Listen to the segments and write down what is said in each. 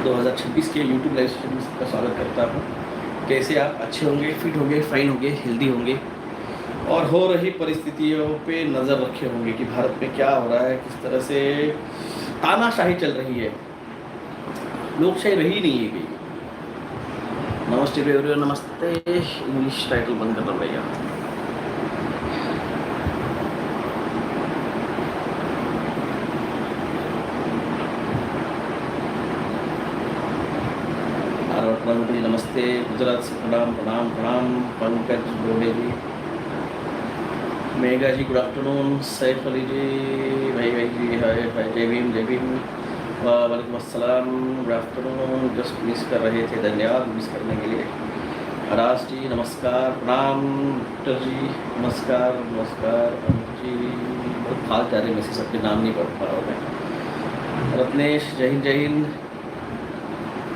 2026 के YouTube live session में सबका स्वागत करता हूँ। कैसे आप अच्छे होंगे, फिट होंगे, फाइन होंगे, हेल्दी होंगे और हो रही परिस्थितियों पे नज़र रखे होंगे कि भारत में क्या हो रहा है, किस तरह से तानाशाही चल रही है, लोकशाही रही नहीं है कहीं। नमस्ते एवरीवन, नमस्ते। इंग्लिश टाइटल बंद करना पड़ेगा। जी नमस्ते, गुजरात से प्रणाम प्रणाम प्रणाम। पंकज बोले जी, मेगा जी गुड आफ्टरनून। सैफ अली जी, भाई जी, हाय हाय, जय भीम जय भीम। वालेकुम अस्सलाम, गुड आफ्टरनून। जस्ट मिस कर रहे थे, धन्यवाद मिस करने के लिए। हरास जी नमस्कार प्रणाम। डॉक्टर जी नमस्कार नमस्कार। जी बहुत फास्ट जा रहे हैं, मैसेज सबके नाम नहीं पढ़ पा रहा हूँ मैं। रत्नेश जय हिंद जय हिंद।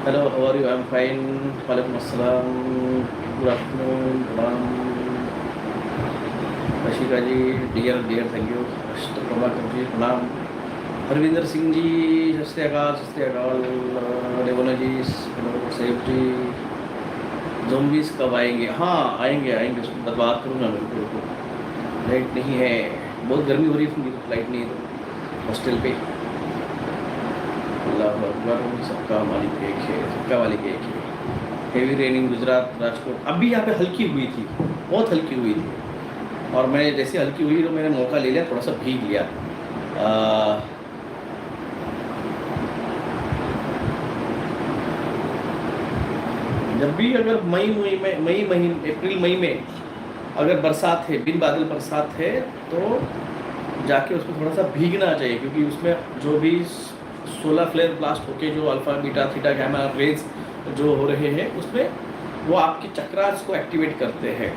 Hello, how are you? I am fine. वालेकुम अस्सलाम, गुड आफ्टरनून प्रणाम। Rashika ji dear dear thank you. Asht Prabhakar जी प्रणाम। हरविंदर सिंह जी सत श्री अकाल, सत श्री अकाल। रेवना जी, सैफ जी। ज़ोंबीज़ कब आएंगे? हाँ आएंगे आएंगे, उसको बात करूँगा मैं। बिल्कुल लाइट नहीं है, बहुत गर्मी हो रही है, लाइट नहीं है तो हॉस्टल पे। अल्लाह अकबर, सबका मालिक एक है, सबका मालिक एक है। Heavy raining Gujarat Rajkot. अभी यहाँ पे हल्की हुई थी, बहुत हल्की हुई थी, और मैं जैसे हल्की हुई तो मैंने मौका ले लिया, थोड़ा सा भीग लिया। जब भी अगर अप्रैल मई में अगर बरसात है, बिन बादल बरसात है, तो जाके उसमें थोड़ा सा भीगना चाहिए, क्योंकि उसमें जो भी सोलर फ्लेयर ब्लास्ट होके जो alpha beta theta gamma rays जो हो रहे हैं, उसमें वो आपके चक्रास को एक्टिवेट करते हैं।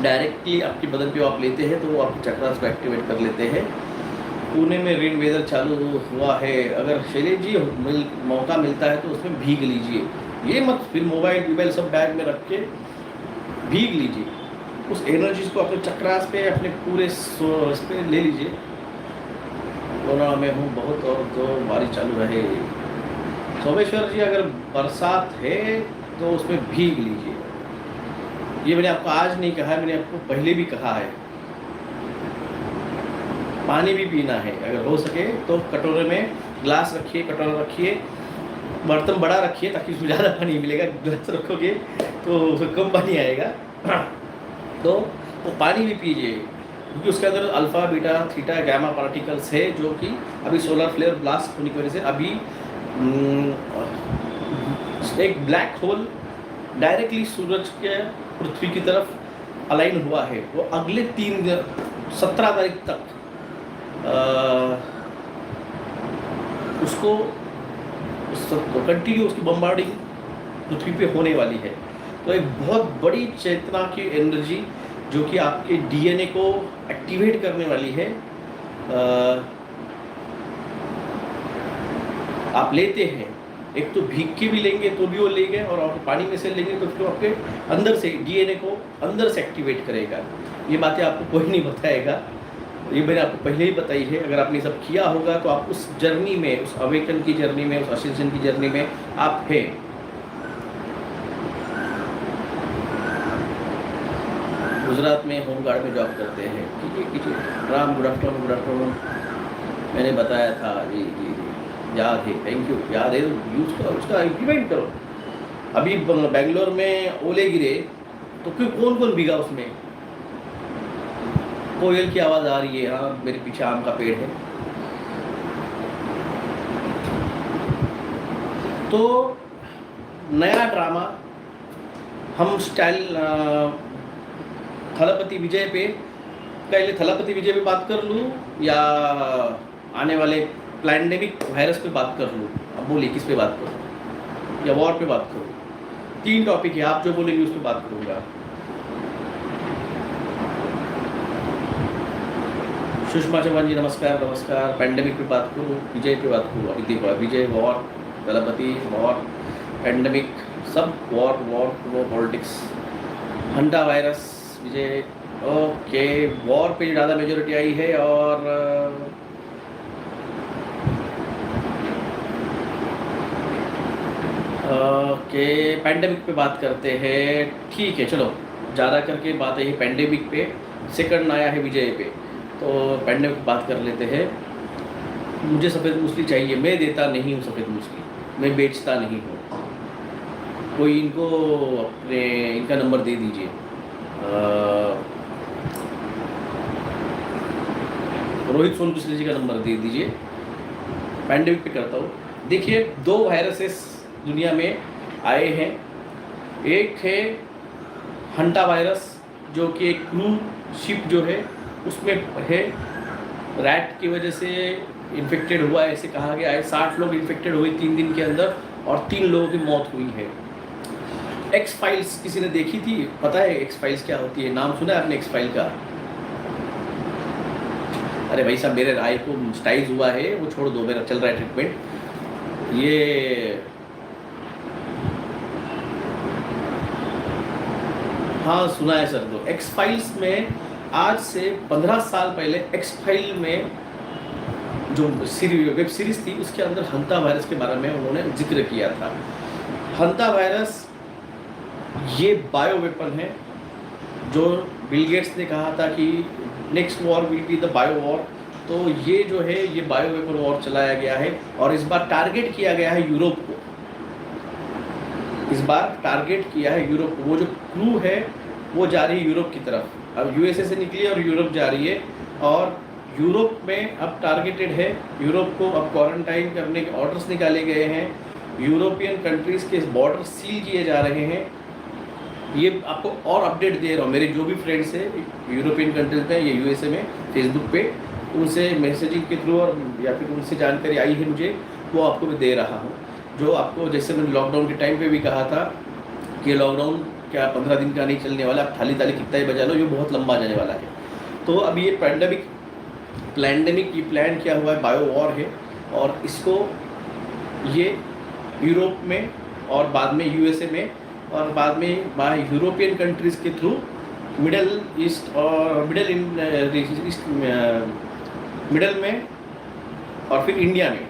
डायरेक्टली आपके बदन पे आप लेते हैं तो वो आपके चक्रास को एक्टिवेट कर लेते हैं। पुणे में रेन वेदर चालू हुआ है, अगर शैलेश जी मौका मिलता है तो उसमें भीग लीजिए। ये मत फिर मोबाइल सब बैग में रख के भीग लीजिए, उस एनर्जीज को अपने चक्रास पे, अपने पूरे इस पे ले लीजिए। कोरोना में हूँ बहुत, और तो बारिश चालू रहे। सोमेश्वर जी अगर बरसात है तो उसमें भीग लीजिए। ये मैंने आपको आज नहीं कहा है, मैंने आपको पहले भी कहा है। पानी भी पीना है, अगर हो सके तो कटोरे में ग्लास रखिए, कटोरा रखिए, बर्तन बड़ा रखिए ताकि उसमें ज़्यादा पानी मिलेगा। ग्लास रखोगे तो उसमें कम पानी आएगा। तो वो पानी भी पीजिए, क्योंकि उसके अंदर alpha beta theta gamma particles है, जो कि अभी सोलर फ्लेयर ब्लास्ट होने की वजह से अभी एक ब्लैक होल डायरेक्टली सूरज के पृथ्वी की तरफ अलाइन हुआ है। वो अगले 17 तारीख तक उसको कंटिन्यू उसकी बम्बार्डिंग पृथ्वी पे होने वाली है। तो एक बहुत बड़ी चेतना की एनर्जी जो कि आपके डीएनए को एक्टिवेट करने वाली है, आप लेते हैं। एक तो भीग के भी लेंगे तो भी वो लेंगे, और आप पानी में से लेंगे तो फिर आपके अंदर से डीएनए को अंदर से एक्टिवेट करेगा। ये बातें आपको कोई नहीं बताएगा, ये मैंने आपको पहले ही बताई है। अगर आपने सब किया होगा तो आप उस जर्नी में, उस अवेकन की जर्नी में, उस असेंशन की जर्नी में आप हैं। गुजरात में होमगार्ड में जॉब करते हैं। कीजिए Ram, good afternoon good afternoon. मैंने बताया था जी जी जी, याद है, थैंक यू। याद है, यूज़ करो, उसका इम्प्लीमेंट करो। अभी बेंगलोर में ओले गिरे तो क्यों, कौन कौन भीगा उसमें? कोयल की आवाज़ आ रही है, हाँ मेरे पीछे आम का पेड़ है। तो नया ड्रामा हम स्टाइल थलपति विजय पे, पहले थलपति विजय पे बात कर लूँ या आने वाले पैंडेमिक वायरस पे बात कर लूँ? अब बोलिए किस पे बात करूँ, या वॉर पे बात करूँ? 3 टॉपिक है, आप जो बोलेंगे उस पर बात करूँगा। सुषमा चौहान जी नमस्कार नमस्कार। पैंडेमिक पे बात करूँ, विजय पे बात करूँ? अभी देखो, विजय वॉर, दलपति वॉर, पैंडेमिक सब वॉर वॉर वो पॉलिटिक्स, हंडा वायरस, विजय। ओके, वॉर पे ज़्यादा मेजोरिटी आई है, और के पैंडेमिक पे बात करते हैं, ठीक है चलो, ज़्यादा करके बात है पैंडेमिक पे, सेकंड आया है विजय पे, तो पैंडेमिक पे बात कर लेते हैं। मुझे सफ़ेद मूसली चाहिए, मैं देता नहीं हूँ सफ़ेद मूसली, मैं बेचता नहीं हूँ। कोई इनको अपने इनका नंबर दे दीजिए, रोहित सोनकुसले जी का नंबर दे दीजिए। पैंडेमिक पे करता हूँ। देखिए 2 वायरसेस दुनिया में आए हैं। एक है हंटा वायरस, जो कि एक क्रूज शिप जो है उसमें है, रैट की वजह से इन्फेक्टेड हुआ है, ऐसे कहा गया है। 60 लोग इन्फेक्टेड हुए 3 दिन के अंदर और 3 लोगों की मौत हुई है। एक्स फाइल्स किसी ने देखी थी? पता है एक्स फाइल्स क्या होती है? नाम सुना है आपने एक्स फाइल का? अरे भाई साहब, मेरे राय को स्टाइज हुआ है, वो छोड़ दो, मेरा चल रहा है ट्रीटमेंट। ये हाँ सुना है सर। तो एक्स फाइल्स में आज से 15 साल पहले एक्स फाइल में जो वेब सीरीज थी, उसके अंदर हंता वायरस के बारे में उन्होंने जिक्र किया था। हंता वायरस ये बायो वेपन है, जो बिल गेट्स ने कहा था कि next war will be the bio war. तो ये जो है ये बायो वेपन वॉर चलाया गया है और इस बार टारगेट किया गया है यूरोप को। इस बार टारगेट किया है यूरोप को। वो जो क्रू है वो जा रही है यूरोप की तरफ। अब यूएसए से निकली और यूरोप जा रही है, और यूरोप में अब टारगेटेड है। यूरोप को अब क्वारंटाइन करने के ऑर्डर्स निकाले गए हैं। यूरोपियन कंट्रीज़ के बॉर्डर सील किए जा रहे हैं। ये आपको और अपडेट दे रहा हूँ। मेरे जो भी फ्रेंड्स हैं यूरोपियन कंट्रीज में या यूएसए में, फेसबुक पे उनसे मैसेजिंग के थ्रू और या फिर उनसे जानकारी आई है मुझे, वो आपको मैं दे रहा हूँ। जो आपको, जैसे मैंने लॉकडाउन के टाइम पे भी कहा था कि लॉकडाउन क्या 15 दिन का नहीं चलने वाला, आप थाली ताली कितना ही बजा लो, ये बहुत लंबा जाने वाला है। तो अब ये पैंडेमिक ये प्लान किया हुआ है, बायो वॉर है, और इसको ये यूरोप में और बाद में यूएसए में और बाद में बाय यूरोपियन कंट्रीज़ के थ्रू मिडल ईस्ट और मिडल में और फिर इंडिया में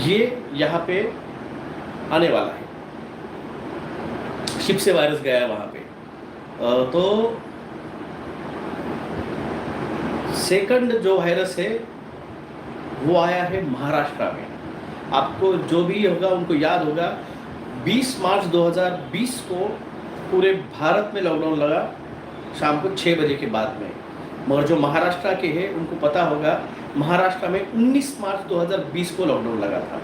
ये यहाँ पे आने वाला है। शिप से वायरस गया है वहाँ पे। तो सेकंड जो वायरस है वो आया है महाराष्ट्र में। आपको जो भी होगा उनको याद होगा, 20 मार्च 2020 को पूरे भारत में लॉकडाउन लगा शाम को 6 बजे के बाद में। मगर जो महाराष्ट्र के हैं उनको पता होगा, महाराष्ट्र में 19 मार्च 2020 को लॉकडाउन लगा था।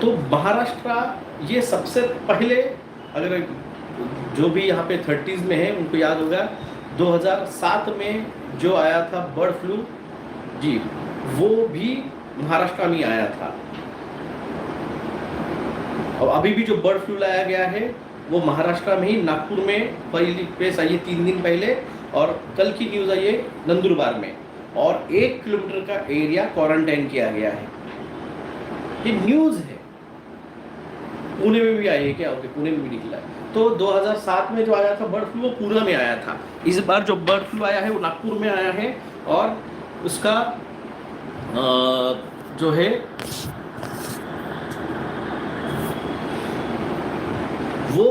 तो महाराष्ट्र ये सबसे पहले, अगर जो भी यहाँ पे 30s में है उनको याद होगा, 2007 में जो आया था बर्ड फ्लू जी, वो भी महाराष्ट्र में आया था। और अभी भी जो बर्ड फ्लू लाया गया है वो महाराष्ट्र में ही, नागपुर में पहली केस आई है 3 दिन पहले, और कल की न्यूज़ आई है नंदुरबार में, और 1 किलोमीटर का एरिया क्वारंटाइन किया गया है। ये न्यूज़ है। पुणे में भी आई है क्या? ओके, पुणे में भी निकला है। तो 2007 में जो आया था बर्ड फ्लू वो पुणे में आया था। इस बार जो बर्ड फ्लू आया है वो नागपुर में आया है, और उसका जो है वो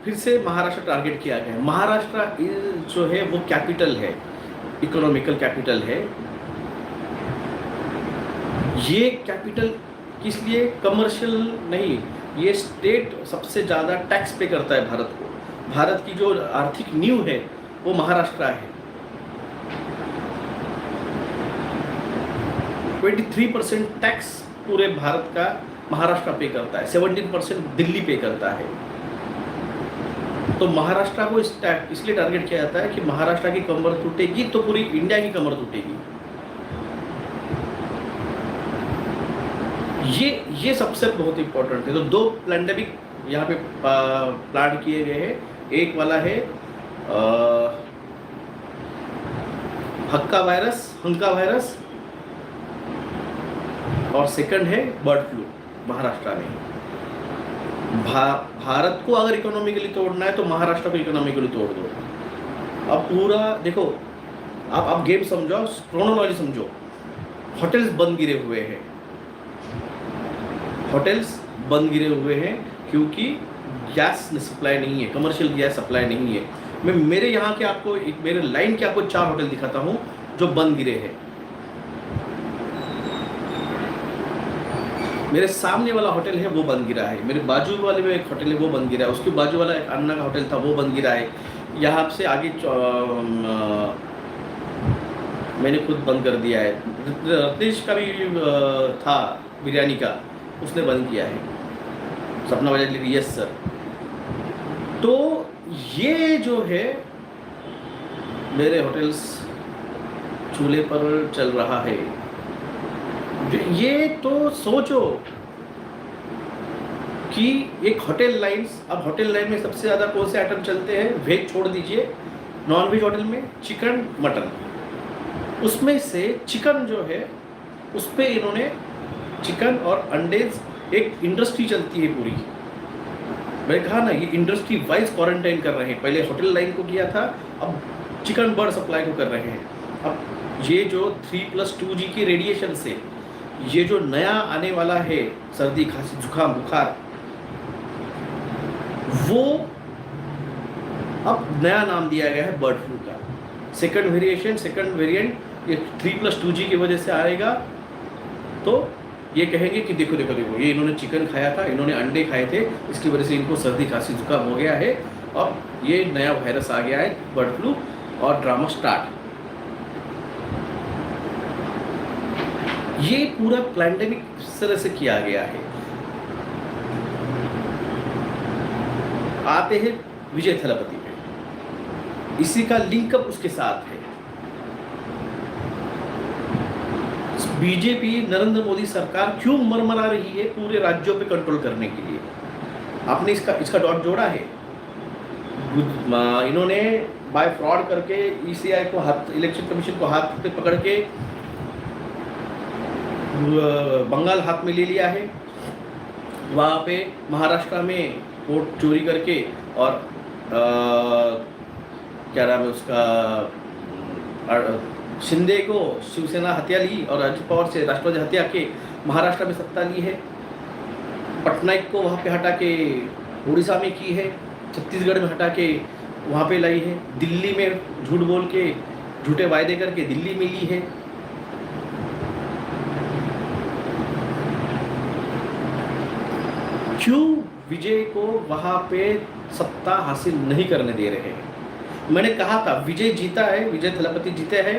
फिर से महाराष्ट्र टारगेट किया गया है। महाराष्ट्र जो है वो कैपिटल है, इकोनॉमिकल कैपिटल है। ये कैपिटल किस लिए? कमर्शियल नहीं, ये स्टेट सबसे ज़्यादा टैक्स पे करता है भारत को। भारत की जो आर्थिक नींव है वो महाराष्ट्र है। 23% टैक्स पूरे भारत का महाराष्ट्र पे करता है, 17% दिल्ली पे करता है। तो महाराष्ट्र को इसलिए टारगेट किया जाता है कि महाराष्ट्र की कमर टूटेगी तो पूरी इंडिया की कमर टूटेगी। ये सबसे बहुत इंपॉर्टेंट है। तो 2 पैंडेमिक यहाँ पे प्लान किए गए हैं। एक वाला है हक्का वायरस, और सेकंड है बर्ड फ्लू महाराष्ट्र में। भारत को अगर इकोनॉमिकली तोड़ना है तो महाराष्ट्र को इकोनॉमिकली तोड़ दो। अब पूरा देखो, आप गेम समझो, क्रोनोलॉजी समझो। होटल्स बंद गिरे हुए हैं, होटल्स बंद गिरे हुए हैं क्योंकि गैस सप्लाई नहीं है, कमर्शियल गैस सप्लाई नहीं है। मैं मेरे यहाँ के आपको मेरे लाइन के आपको 4 होटल दिखाता हूँ जो बंद गिरे हैं। मेरे सामने वाला होटल है वो बंद गिरा है, मेरे बाजू वाले में एक होटल है वो बंद गिरा है, उसके बाजू वाला एक अन्ना का होटल था वो बंद गिरा है। यहाँ से आगे मैंने खुद बंद कर दिया है। रत्नेश का भी था बिरयानी का, उसने बंद किया है। सपना बजाज लिखी यस सर। तो ये जो है मेरे होटल्स चूल्हे पर चल रहा है। ये तो सोचो कि एक होटल लाइन्स, अब होटल लाइन में सबसे ज़्यादा कौन से आइटम चलते हैं? वेज छोड़ दीजिए, नॉन वेज होटल में चिकन मटन, उसमें से चिकन जो है उस पर इन्होंने चिकन और अंडे, एक इंडस्ट्री चलती है पूरी। मैंने कहा ना, ये इंडस्ट्री वाइज क्वारंटाइन कर रहे हैं। पहले होटल लाइन को किया था, अब चिकन बर्ड सप्लाई को कर रहे हैं। अब ये जो 3+2G की रेडिएशन से ये जो नया आने वाला है सर्दी खांसी जुकाम बुखार, वो अब नया नाम दिया गया है बर्ड फ्लू का। सेकंड वेरिएंट ये 3+2G की वजह से आएगा। तो ये कहेंगे कि देखो देखो देखो, ये इन्होंने चिकन खाया था, इन्होंने अंडे खाए थे, इसकी वजह से इनको सर्दी खांसी जुकाम हो गया है, अब ये नया वायरस आ गया है बर्ड फ्लू, और ड्रामा स्टार्ट। ये पूरा पैंडेमिक इस तरह से किया गया है। आते हैं विजय थलापति पे, इसी का लिंकअप उसके साथ है। बीजेपी नरेंद्र मोदी सरकार क्यों मरमरा रही है पूरे राज्यों पे कंट्रोल करने के लिए? आपने इसका डॉट जोड़ा है। इन्होंने बाय फ्रॉड करके ईसीआई को हाथ, इलेक्शन कमीशन को हाथ पे पकड़ के बंगाल हाथ में ले लिया है। वहाँ पे महाराष्ट्र में वोट चोरी करके और क्या नाम है उसका, शिंदे को शिवसेना हत्या ली और अजित पवार से राष्ट्रवादी हत्या के महाराष्ट्र में सत्ता ली है। पटनायक को वहाँ पे हटा के उड़ीसा में की है, छत्तीसगढ़ में हटा के वहाँ पे लाई है, दिल्ली में झूठ बोल के झूठे वायदे करके दिल्ली में ली है। क्यों विजय को वहाँ पे सत्ता हासिल नहीं करने दे रहे हैं? मैंने कहा था विजय जीता है, विजय थलापति जीते हैं,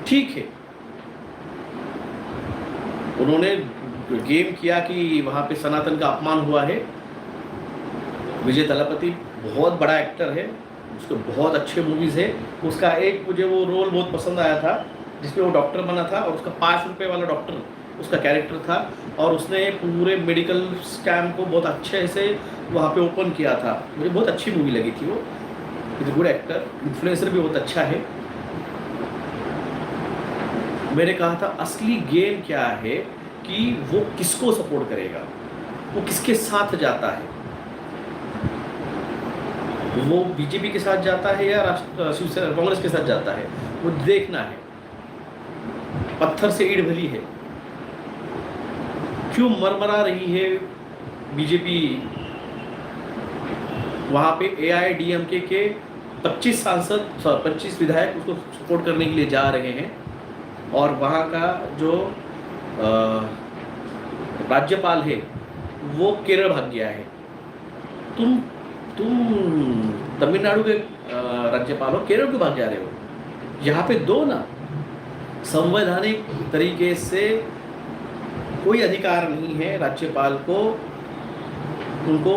ठीक है। उन्होंने गेम किया कि वहाँ पे सनातन का अपमान हुआ है। विजय थलापति बहुत बड़ा एक्टर है, उसके बहुत अच्छे मूवीज़ है। उसका एक मुझे वो रोल बहुत पसंद आया था जिसमें वो डॉक्टर बना था और उसका 5 रुपये वाला डॉक्टर उसका कैरेक्टर था, और उसने पूरे मेडिकल स्कैम को बहुत अच्छे से वहाँ पे ओपन किया था। मुझे बहुत अच्छी मूवी लगी थी वो। इज गुड एक्टर, इन्फ्लुएंसर भी बहुत अच्छा है। मैंने कहा था असली गेम क्या है कि वो किसको सपोर्ट करेगा, वो किसके साथ जाता है, वो बीजेपी के साथ जाता है या शिवसेना कांग्रेस के साथ जाता है, वो देखना है। पत्थर से ईंट भली है। क्यों मरमरा रही है बीजेपी? वहाँ पे AIADMK के 25 सांसद 25 विधायक उसको सपोर्ट करने के लिए जा रहे हैं, और वहाँ का जो राज्यपाल है वो केरल भाग गया है। तुम तमिलनाडु के राज्यपाल हो, केरल क्यों भाग जा रहे हो? यहाँ पे दो ना। संवैधानिक तरीके से कोई अधिकार नहीं है राज्यपाल को, उनको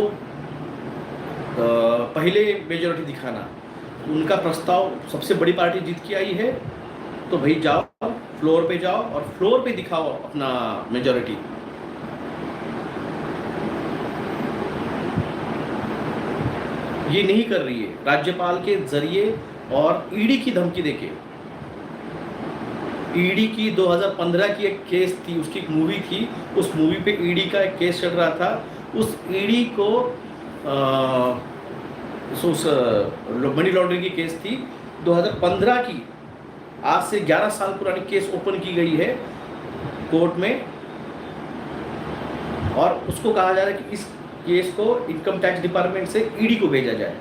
पहले मेजॉरिटी दिखाना। उनका प्रस्ताव सबसे बड़ी पार्टी जीत के आई है, तो भाई जाओ फ्लोर पे जाओ और फ्लोर पे दिखाओ अपना मेजॉरिटी। ये नहीं कर रही है। राज्यपाल के जरिए और ईडी की धमकी देके, ईडी की 2015 की एक केस थी, उसकी एक मूवी थी, उस मूवी पे ईडी का एक केस चल रहा था। उस ईडी को उस मनी लॉन्ड्रिंग की केस थी 2015 की, आज से 11 साल पुरानी केस ओपन की गई है कोर्ट में। और उसको कहा जा रहा है कि इस केस को इनकम टैक्स डिपार्टमेंट से ईडी को भेजा जाए।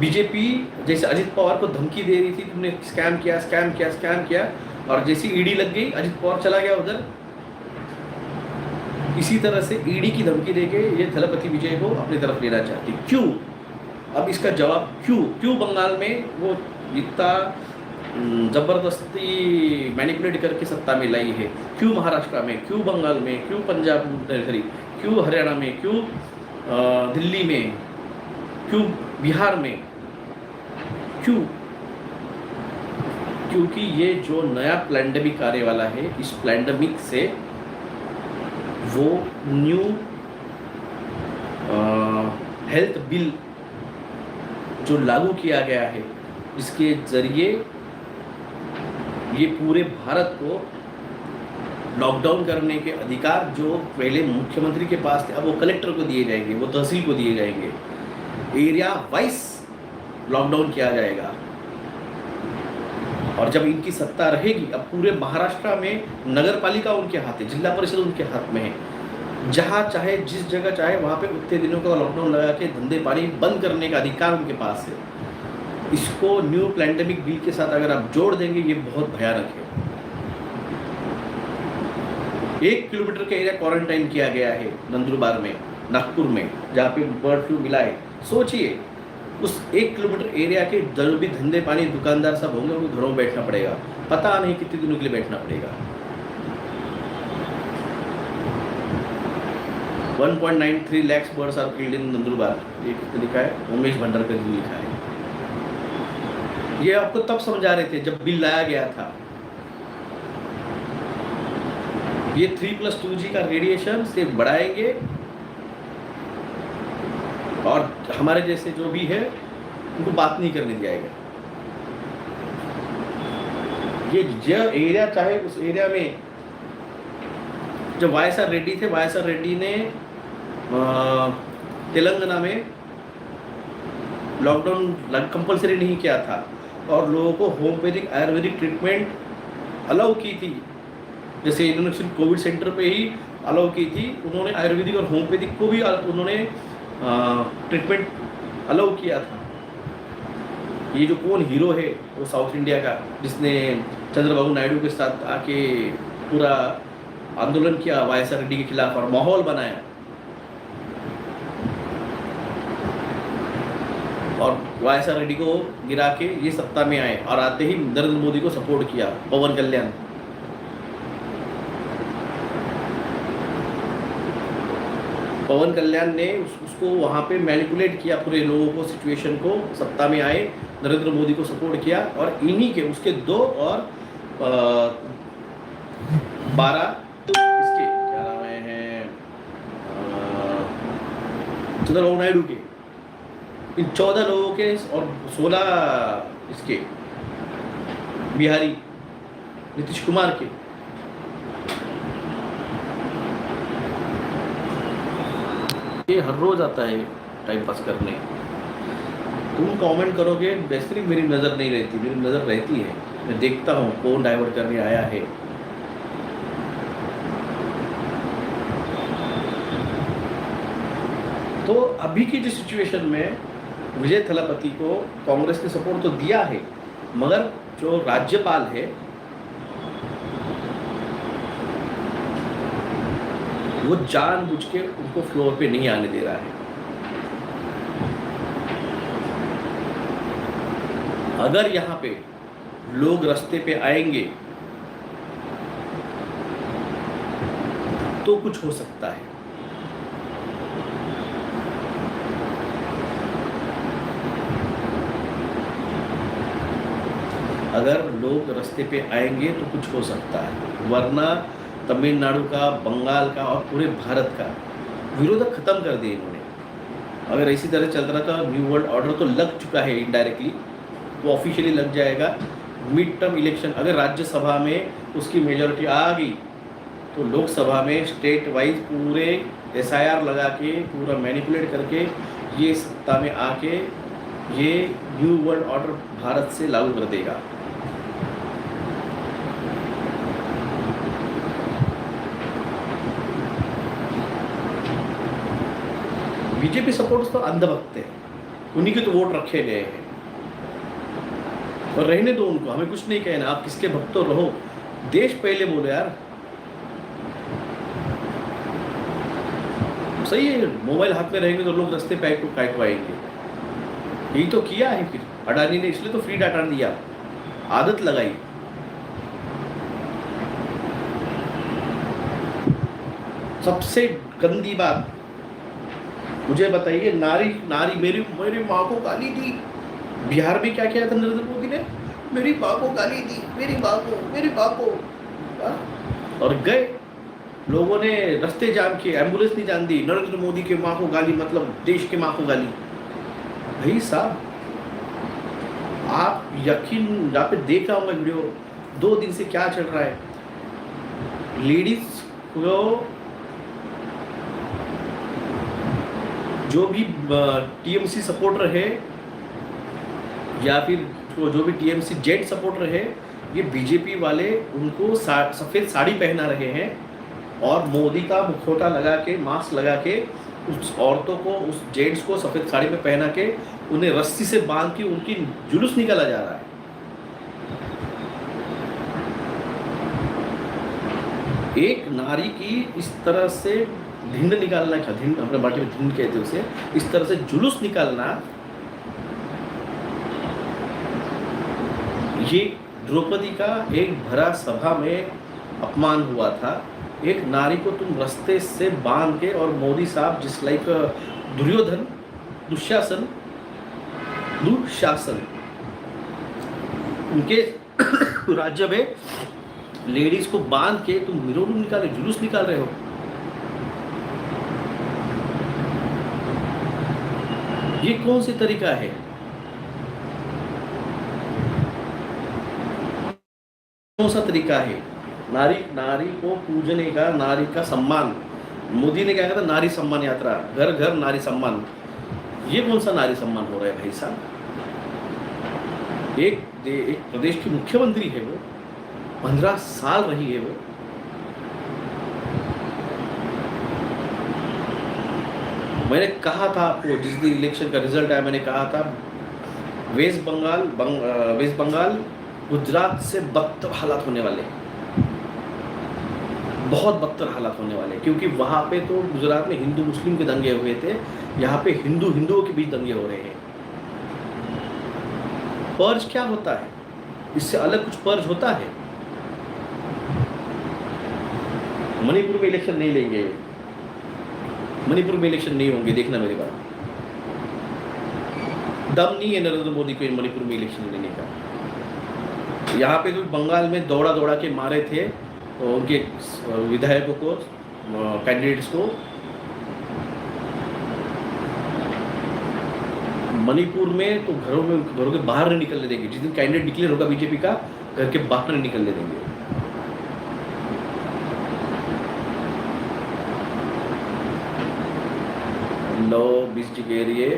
बीजेपी जैसे अजित पवार को धमकी दे रही थी, तुमने स्कैम किया स्कैम किया स्कैम किया, और जैसी ईडी लग गई अजित पवार चला गया उधर। इसी तरह से ईडी की धमकी देके ये थलपति विजय को अपनी तरफ लेना चाहती। क्यों? अब इसका जवाब क्यों बंगाल में वो इतना जबरदस्ती मैनिपुलेट करके सत्ता में लाई है, क्यों महाराष्ट्र में, क्यों बंगाल में, क्यों पंजाब, क्यों हरियाणा में, क्यों दिल्ली में, क्यों बिहार में, क्यों? क्योंकि ये जो नया पैंडेमिक आने वाला है, इस पैंडेमिक से वो न्यू हेल्थ बिल जो लागू किया गया है, इसके जरिए ये पूरे भारत को लॉकडाउन करने के अधिकार जो पहले मुख्यमंत्री के पास थे, अब वो कलेक्टर को दिए जाएंगे, वो तहसील को दिए जाएंगे, एरिया वाइज लॉकडाउन किया जाएगा। और जब इनकी सत्ता रहेगी, अब पूरे महाराष्ट्र में नगर पालिका उनके हाथ है, जिला परिषद उनके हाथ में है, जहाँ चाहे जिस जगह चाहे वहाँ पे उतने दिनों का लॉकडाउन लगा के धंधे पानी बंद करने का अधिकार उनके पास है। इसको न्यू पैंडेमिक बिल के साथ अगर आप जोड़ देंगे, ये बहुत भयानक है। 1 किलोमीटर का एरिया क्वारंटाइन किया गया है नंदुरबार में, नागपुर में, जहाँ पे बर्ड फ्लू मिला है। सोचिए, उस 1 किलोमीटर एरिया के जो भी धंधे पानी दुकानदार सब होंगे उनको घरों में बैठना पड़ेगा, पता नहीं कितने दिनों के लिए बैठना पड़ेगा। 1.93 lakhs birds are killed in Nandurbar, ये लिखा है, उमेश भंडारकर जी लिखा है। ये आपको तब समझा रहे थे जब बिल लाया गया था। ये 3+2G का रेडिएशन से बढ़ाएंगे और हमारे जैसे जो भी है उनको बात नहीं करने दिया जाएगा। ये जो एरिया चाहे उस एरिया में, जब वाईएसआर रेड्डी थे, वाईएसआर रेड्डी ने तेलंगाना में लॉकडाउन कंपलसरी नहीं किया था और लोगों को होम्योपैथिक आयुर्वेदिक ट्रीटमेंट अलाउ की थी। जैसे इन्होंने सिर्फ कोविड सेंटर पे ही अलाउ की थी, उन्होंने आयुर्वेदिक और होम्योपैथिक को भी उन्होंने ट्रीटमेंट अलाउ किया था। ये जो कौन हीरो है वो साउथ इंडिया का, जिसने चंद्रबाबू नायडू के साथ आके पूरा आंदोलन किया वाईएसआर रेड्डी के खिलाफ और माहौल बनाया, और वाईएसआर रेड्डी को गिरा के ये सत्ता में आए और आते ही नरेंद्र मोदी को सपोर्ट किया पवन कल्याण। पवन कल्याण ने उसको वहाँ पे मैनिपुलेट किया, पूरे लोगों को, सिचुएशन को, सत्ता में आए, नरेंद्र मोदी को सपोर्ट किया, और इन्हीं के उसके 2 और 12 इसके क्या नाम है चंद्रबाबू नायडू के, इन 14 लोगों के और 16 इसके बिहारी नीतीश कुमार के। ये हर रोज आता है टाइम पास करने। तुम कमेंट करोगे, बेसिकली मेरी नज़र नहीं रहती, मेरी नज़र रहती है, मैं देखता हूँ कौन डाइवर्ट करने आया है। तो अभी की जो सिचुएशन में विजय थलापति को कांग्रेस ने सपोर्ट तो दिया है, मगर जो राज्यपाल है वो जानबूझ के उनको फ्लोर पे नहीं आने दे रहा है। अगर यहाँ पे लोग रास्ते पे आएंगे तो कुछ हो सकता है। अगर लोग रास्ते पे आएंगे तो कुछ हो सकता है, वरना तमिलनाडु का, बंगाल का और पूरे भारत का विरोध खत्म कर दिए इन्होंने। अगर इसी तरह चल रहा था, न्यू वर्ल्ड ऑर्डर तो लग चुका है इनडायरेक्टली, वो ऑफिशियली लग जाएगा। मिड टर्म इलेक्शन अगर राज्यसभा में उसकी मेजॉरिटी आ गई तो लोकसभा में स्टेट वाइज पूरे SIR लगा के, पूरा मैनिपुलेट करके ये सत्ता में आके ये न्यू वर्ल्ड ऑर्डर भारत से लागू कर देगा। बीजेपी सपोर्टर्स तो अंधभक्त हैं, उन्हीं के तो वोट रखे गए हैं, और रहने दो उनको, हमें कुछ नहीं कहना, आप किसके भक्त तो रहो, देश पहले बोलो यार। सही है, मोबाइल हाथ में रहेंगे तो लोग रास्ते पे को आएंगे, यही तो किया है फिर अडानी ने, इसलिए तो फ्री डाटा दिया, आदत लगाई। सबसे गंदी बात मुझे बताइए, नारी मेरी माँ को गाली दी। बिहार में क्या किया था नरेंद्र मोदी ने, मेरी माँ को गाली दी, मेरी माँ को और गए लोगों ने रास्ते जाम किए, एम्बुलेंस नहीं जान दी, नरेंद्र मोदी के माँ को गाली, मतलब देश के माँ को गाली। भाई साहब, आप यकीन, यहाँ पे देख रहा हूँ वीडियो, 2 दिन से क्या चल रहा है, लेडीज को जो भी टीएमसी सपोर्टर है या फिर जो भी टीएमसी जेट सपोर्टर है, ये बीजेपी वाले उनको सफ़ेद साड़ी पहना रहे हैं और मोदी का मुखौटा लगा के, मास्क लगा के उस औरतों को, उस जेंट्स को सफ़ेद साड़ी में पहना के उन्हें रस्सी से बांध के उनकी जुलूस निकाला जा रहा है। एक नारी की इस तरह से धिंड निकालना, क्या धिंड, हमारे बाटी में धिंड कहते हैं उसे, इस तरह से जुलूस निकालना, ये द्रौपदी का एक भरा सभा में अपमान हुआ था। एक नारी को तुम रास्ते से बांध के, और मोदी साहब जिस लाइक दुर्योधन, दुशासन, उनके राज्य में लेडीज को बांध के तुम मिरोलू निकाल रहे, जुलूस निकाल रहे हो। ये कौन सी तरीका है? कौन सा तरीका है नारी को पूजने का, नारी का सम्मान? मोदी ने क्या कहा था, नारी सम्मान यात्रा, घर घर नारी सम्मान। ये कौन सा नारी सम्मान हो रहा है भाई साहब? एक प्रदेश की मुख्यमंत्री है वो, 15 साल रही है वो, मैंने कहा था आपको जिस दिन इलेक्शन का रिजल्ट आया, मैंने कहा था वेस्ट बंगाल गुजरात से बदतर हालात होने वाले, बहुत बदतर हालात होने वाले, क्योंकि वहाँ पे तो गुजरात में हिंदू मुस्लिम के दंगे हुए थे, यहाँ पे हिंदुओं के बीच दंगे हो रहे हैं। पर्ज क्या होता है? इससे अलग कुछ पर्ज होता है? मणिपुर में इलेक्शन नहीं लेंगे, मणिपुर में इलेक्शन नहीं होंगे, देखना मेरी बात। दम नहीं है नरेंद्र मोदी को मणिपुर में इलेक्शन लेने का। यहाँ पे तो बंगाल में दौड़ा के मारे थे उनके विधायकों को, कैंडिडेट्स को। मणिपुर में तो घरों के बाहर नहीं निकलने देंगे। जिस दिन कैंडिडेट डिक्लेयर होगा बीजेपी का, घर के बाहर नहीं निकलने देंगे। लो 20 एरिए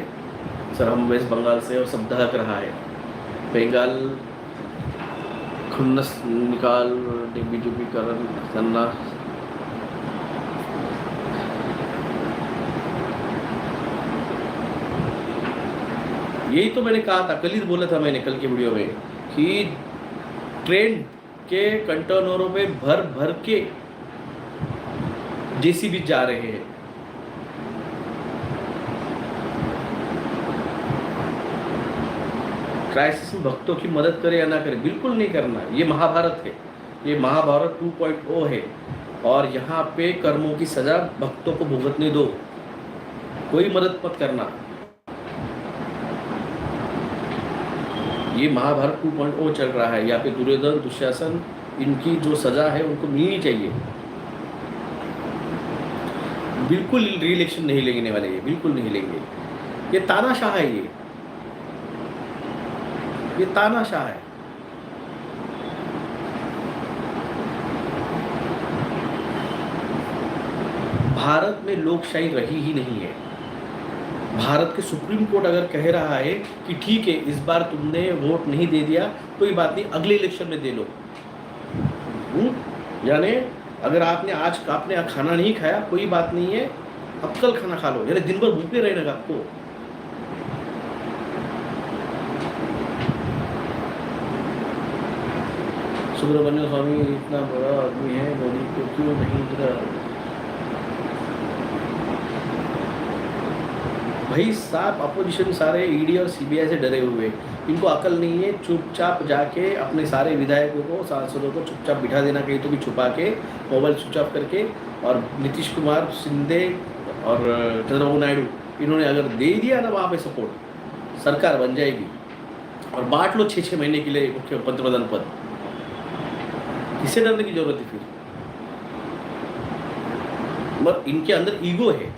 सर, हम वेस्ट बंगाल से, और सब दहक रहा है। बंगाल खुन्नस निकाल बीजेपी करना। यही तो मैंने कहा था, कल ही बोला था मैंने, कल के वीडियो में, कि ट्रेन के कंटेनरों पे भर के जेसीबी जा रहे हैं। क्राइसिस में भक्तों की मदद करे या ना करे, बिल्कुल नहीं करना। ये महाभारत है, ये महाभारत 2.0 है, और यहाँ पे कर्मों की सजा भक्तों को भुगतने दो, कोई मदद मत करना। ये महाभारत 2.0 चल रहा है। यहाँ पे दुर्योधन, दुशासन, इनकी जो सजा है उनको मिलनी चाहिए। बिल्कुल री-इलेक्शन नहीं लेने वाले, ये बिल्कुल नहीं लेंगे। ये तानाशाह है, ये तानाशाह है। भारत में लोकशाही रही ही नहीं है। भारत के सुप्रीम कोर्ट अगर कह रहा है कि ठीक है, इस बार तुमने वोट नहीं दे दिया, कोई बात नहीं, अगले इलेक्शन में दे लो। यानी अगर आपने आज खाना नहीं खाया, कोई बात नहीं है, अक्कल खाना खा लो, यानी दिन भर भूखे रहने का आपको। सुब्रमण्यम स्वामी इतना बड़ा आदमी है, मोदी को क्यों नहीं गिरा? भाई साहब अपोजिशन सारे ईडी और सीबीआई से डरे हुए, इनको अकल नहीं है। चुपचाप जाके अपने सारे विधायकों को, सांसदों को चुपचाप बिठा देना, कहीं तो भी छुपा के, मोबाइल स्विच ऑफ करके। और नीतीश कुमार, शिंदे और चंद्रबाबू नायडू, इन्होंने अगर दे दिया ना वहाँ पे सपोर्ट, सरकार बन जाएगी। और बांट लो 6-6 महीने के लिए मुख्य पंतप्रधान पद, किससे डरने की जरूरत है फिर? मगर इनके अंदर ईगो है।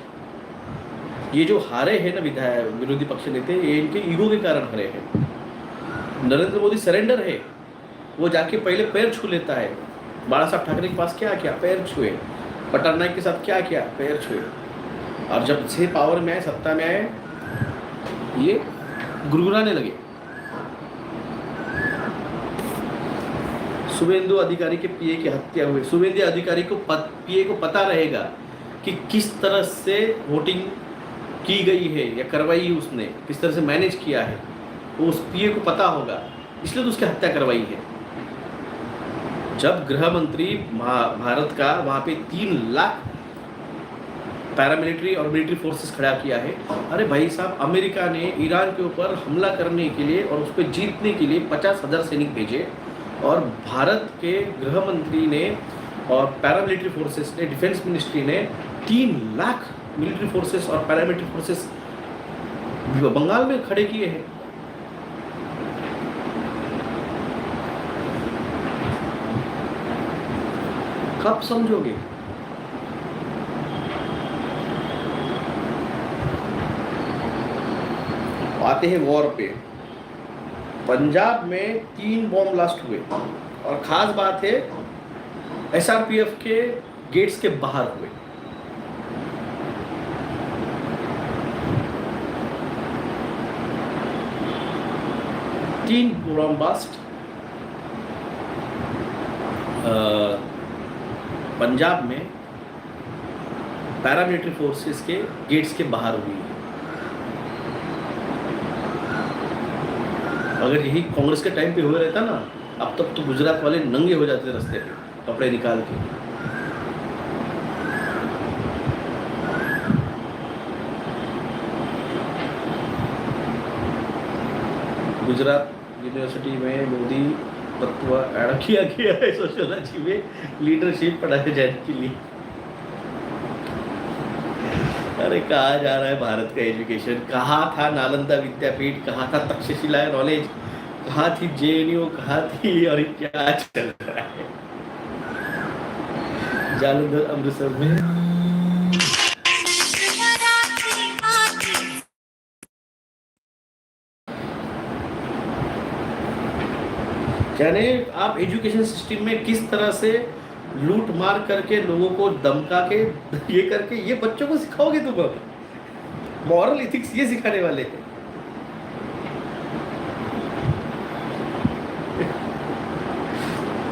ये जो हारे हैं ना विधायक, विरोधी पक्ष नेता, ये इनके ईगो के कारण हारे हैं। नरेंद्र मोदी सरेंडर है, वो जाके पहले पैर छू लेता है। बाला साहब ठाकरे के पास क्या किया? पैर छुए। पटनायक के साथ क्या किया? पैर छुए। और जब से पावर में आए, सत्ता में आए, ये गुरगुराने लगे। शुभेंदु अधिकारी के पीए की हत्या हुई। शुभेंदु अधिकारी को पीए को पता रहेगा कि किस तरह से वोटिंग की गई है या करवाई उसने, किस तरह से मैनेज किया है, वो उस पीए को पता होगा, इसलिए तो उसकी हत्या करवाई है। जब गृह मंत्री भारत का वहाँ पे 3 लाख पैरामिलिट्री और मिलिट्री फोर्सेस खड़ा किया है। अरे भाई साहब, अमेरिका ने ईरान के ऊपर हमला करने के लिए और उस पर जीतने के लिए 50,000 सैनिक भेजे, और भारत के गृह मंत्री ने और पैरामिलिट्री फोर्सेस ने, डिफेंस मिनिस्ट्री ने 3 लाख मिलिट्री फोर्सेस और पैरामिलिट्री फोर्सेस बंगाल में खड़े किए हैं। कब समझोगे? आते हैं वॉर पे। पंजाब में 3 बॉम्ब ब्लास्ट हुए, और खास बात है एसआरपीएफ के गेट्स के बाहर हुए। तीन बॉम्ब ब्लास्ट पंजाब में पैरामिलिट्री फोर्सेस के गेट्स के बाहर हुई है। अगर यही कांग्रेस के टाइम पे हुआ रहता ना, अब तक तो गुजरात वाले नंगे हो जाते रास्ते पे कपड़े निकाल के। गुजरात यूनिवर्सिटी में मोदी तत्व ऐड किया गया है सोशियोलॉजी में, लीडरशिप पढ़ाए जाने के लिए। अरे कहाँ जा रहा है भारत का एजुकेशन? कहाँ था नालंदा विद्यापीठ, कहाँ था तक्षशिला नॉलेज, कहाँ थी जेएनयू, कहाँ थी, और क्या चल रहा है जालंधर अमृतसर में? यानी आप एजुकेशन सिस्टम में किस तरह से लूट मार करके, लोगों को धमका के, ये करके, ये बच्चों को सिखाओगे तुम? अब मॉरल इथिक्स ये सिखाने वाले हैं।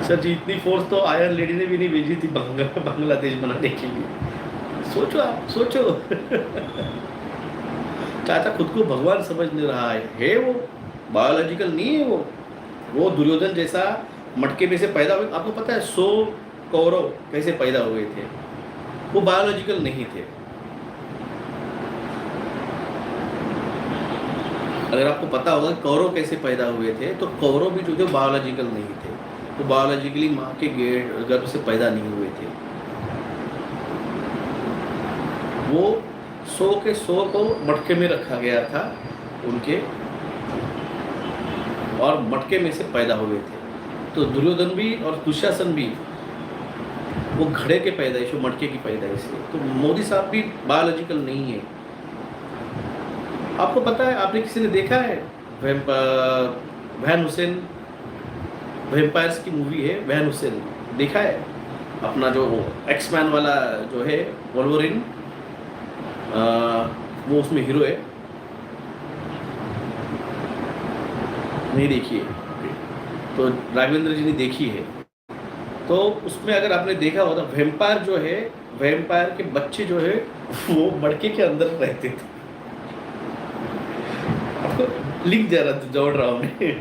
सर जी, इतनी फोर्स तो आयरन लेडी ने भी नहीं भेजी थी बांग्लादेश बनाने के लिए। सोचो आप, सोचो। चाचा खुद को भगवान समझ नहीं रहा है वो बायोलॉजिकल नहीं है। वो दुर्योधन जैसा मटके में से पैदा हुए। आपको पता है 100 कौरव कैसे पैदा हुए थे? वो बायोलॉजिकल नहीं थे। अगर आपको पता होगा कौरव कैसे पैदा हुए थे, तो कौरव भी जो थे बायोलॉजिकल नहीं थे। वो बायोलॉजिकली माँ के गर्भ से पैदा नहीं हुए थे। वो 100 के 100 को मटके में रखा गया था उनके, और मटके में से पैदा हुए थे। तो दुर्योधन भी और दुशासन भी वो घड़े के पैदाइश, वो मटके की पैदाइश है। तो मोदी साहब भी बायोलॉजिकल नहीं है। आपको पता है, आपने किसी ने देखा है वैन हुसैन, वैम्पायर्स की मूवी है वैन हुसैन, देखा है? अपना जो एक्समैन वाला जो है वोल्वरिन, वो उसमें हीरो है। नहीं देखी है तो राघवेंद्र जी ने देखी है। तो उसमें अगर आपने देखा होता वैम्पायर जो है, वैम्पायर के बच्चे जो है वो मड़के के अंदर रहते थे। आपको लिंक जोड़ रहा हूँ मैं।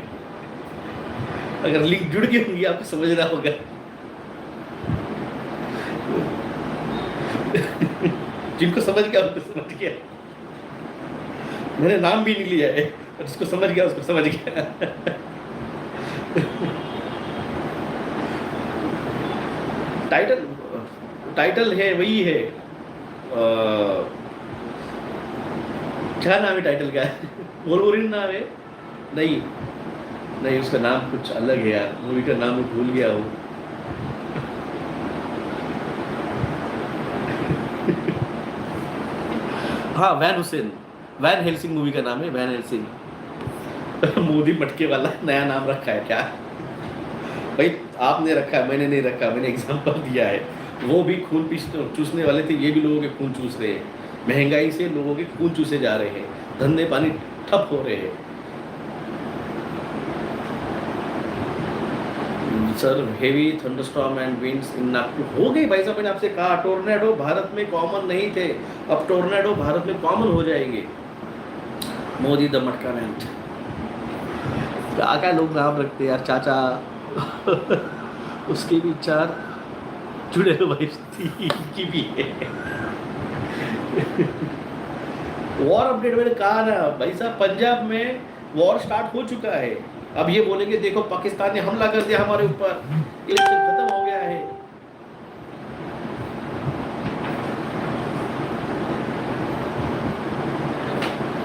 अगर लिंक जुड़ गई होंगी आपको समझना होगा। जिनको समझ गया उनको समझ गया, मैंने नाम भी नहीं लिया है, जिसको समझ गया उसको समझ गया। टाइटल टाइटल है वही है, क्या नाम है टाइटल का? वोल्वरिन नाम है? नहीं नहीं, उसका नाम कुछ अलग है यार, मूवी का नाम मैं भूल गया हूँ। हाँ, Van Hussain, Van Helsing movie का नाम है, वैन हेल्सिंग। मोदी मटके वाला नया नाम रखा है क्या भाई? आपने रखा है, मैंने नहीं रखा, मैंने एग्जांपल दिया है। वो भी खून चूसने वाले थे, ये भी लोगों के खून चूस रहे हैं। महंगाई से लोगों के खून चूसे जा रहे हैं, धंधे पानी ठप हो रहे हैं। Sir, heavy thunderstorm and winds in Nagpur हो गई भाई साहब। मैंने आपसे कहा टोर्नेडो भारत में कॉमन नहीं थे, अब टोर्नेडो भारत में कॉमन हो जाएंगे। मोदी द मटका मैन। क्या क्या लोग नाम रखते हैं यार, चाचा। उसके भी चार जुड़े भाई की भी है। वॉर अपडेट मैंने कहा ना भाई साहब, पंजाब में वॉर स्टार्ट हो चुका है। अब ये बोलेंगे देखो पाकिस्तान ने हमला कर दिया हमारे ऊपर, इलेक्शन खत्म हो गया है।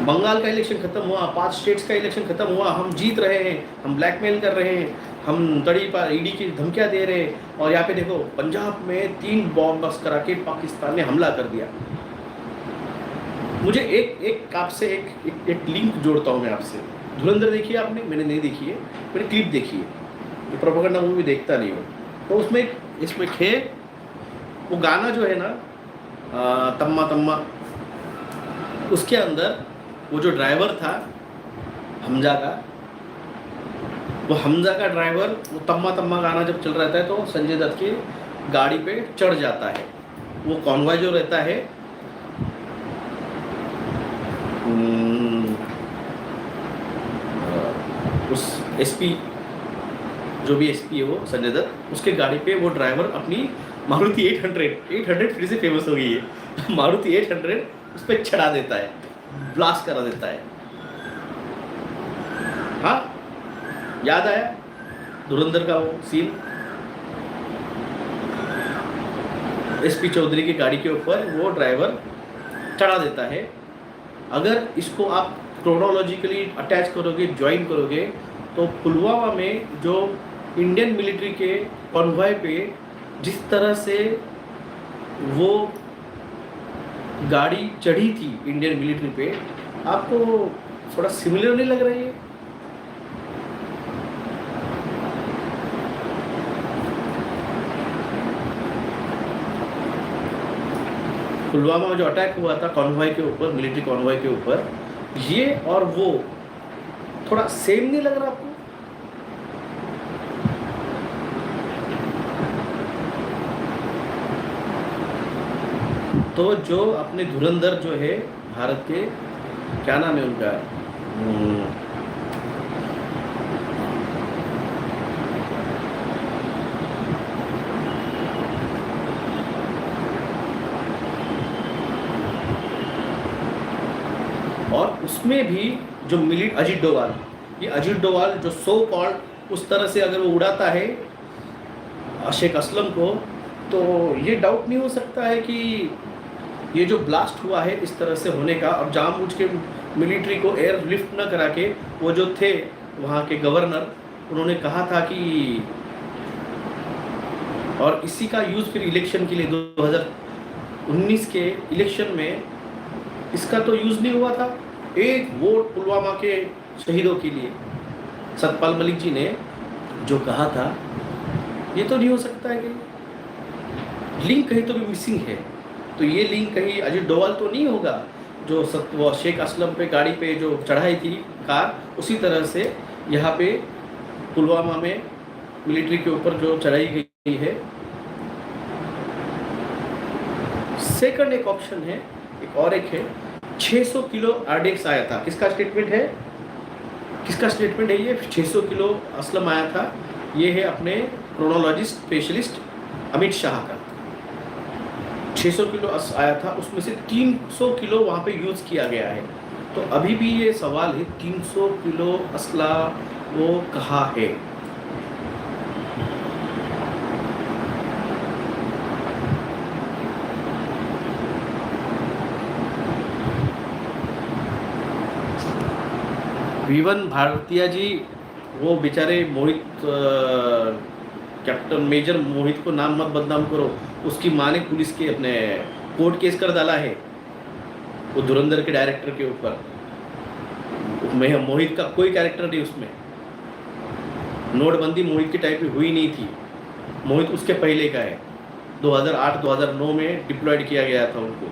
बंगाल का इलेक्शन खत्म हुआ, 5 स्टेट्स का इलेक्शन खत्म हुआ, हम जीत रहे हैं, हम ब्लैकमेल कर रहे हैं, हम तड़ी पर ईडी की धमकियां दे रहे हैं, और यहाँ पे देखो पंजाब में 3 बॉम्ब बस करा के पाकिस्तान ने हमला कर दिया। मुझे एक आपसे एक लिंक जोड़ता हूँ मैं आपसे। धुरंधर देखी है आपने? मैंने नहीं देखी है, मैंने क्लिप देखी है, ये प्रोपेगेंडा मूवी देखता नहीं हूँ। तो उसमें इसमें खे वो गाना जो है ना, तम्मा तम्मा, उसके अंदर वो जो ड्राइवर था हमजा का, वो हमजा का ड्राइवर, वो तम्मा तम्मा गाना जब चल रहा है तो संजय दत्त की गाड़ी पे चढ़ जाता है। वो कॉन्वॉय जो रहता है, उस एसपी, जो भी एसपी है वो संजय दत्त, उसके गाड़ी पे वो ड्राइवर अपनी मारुति 800 फिर से फेमस हो गई है। मारुति 800 उस पर चढ़ा देता है, ब्लास्ट करा देता है। हाँ, याद आया धुरंधर का वो सीन। एसपी चौधरी की गाड़ी के ऊपर वो ड्राइवर चढ़ा देता है। अगर इसको आप क्रोनोलॉजिकली अटैच करोगे, ज्वाइन करोगे, तो पुलवामा में जो इंडियन मिलिट्री के कॉन्वॉय पे जिस तरह से वो गाड़ी चढ़ी थी इंडियन मिलिट्री पे, आपको थोड़ा सिमिलर नहीं लग रही है? पुलवामा में जो अटैक हुआ था कॉन्वॉय के ऊपर, मिलिट्री कॉन्वॉय के ऊपर, ये और वो थोड़ा सेम नहीं लग रहा आपको? तो जो अपने धुरंधर जो है भारत के, क्या नाम है उनका, और उसमें भी जो अजीत डोवाल, ये अजीत डोवाल जो सो कॉल्ड उस तरह से अगर वो उड़ाता है शेख असलम को, तो ये डाउट नहीं हो सकता है कि ये जो ब्लास्ट हुआ है इस तरह से होने का, अब जानबूझ के मिलिट्री को एयर लिफ्ट न करा के, वो जो थे वहाँ के गवर्नर, उन्होंने कहा था कि, और इसी का यूज़ फिर इलेक्शन के लिए 2019 के इलेक्शन में इसका तो यूज़ नहीं हुआ था। एक वोट पुलवामा के शहीदों के लिए सतपाल मलिक जी ने जो कहा था, ये तो नहीं हो सकता है कि लिंक कहीं तो भी मिसिंग है। तो ये लिंक कहीं अजीत डोवाल तो नहीं होगा, जो वो शेख असलम पे गाड़ी पे जो चढ़ाई थी कार, उसी तरह से यहाँ पे पुलवामा में मिलिट्री के ऊपर जो चढ़ाई गई है। सेकंड एक ऑप्शन है, एक है 600 किलो आरडीएक्स आया था। किसका स्टेटमेंट है, ये 600 किलो असलम आया था। ये है अपने क्रोनोलॉजिस्ट स्पेशलिस्ट अमित शाह का। 600 किलो आया था, उसमें से 300 किलो वहाँ पे यूज़ किया गया है। तो अभी भी ये सवाल है 300 किलो असला वो कहाँ है। वीवन भारतीया जी, वो बेचारे मोहित, कैप्टन मेजर मोहित को नाम मत बदनाम करो। उसकी माँ ने पुलिस के अपने कोर्ट केस कर डाला है वो धुरंधर के डायरेक्टर के ऊपर। मोहित का कोई कैरेक्टर नहीं उसमें। नोटबंदी मोहित के टाइप की हुई नहीं थी, मोहित उसके पहले का है। 2008-2009 में डिप्लॉयड किया गया था उनको।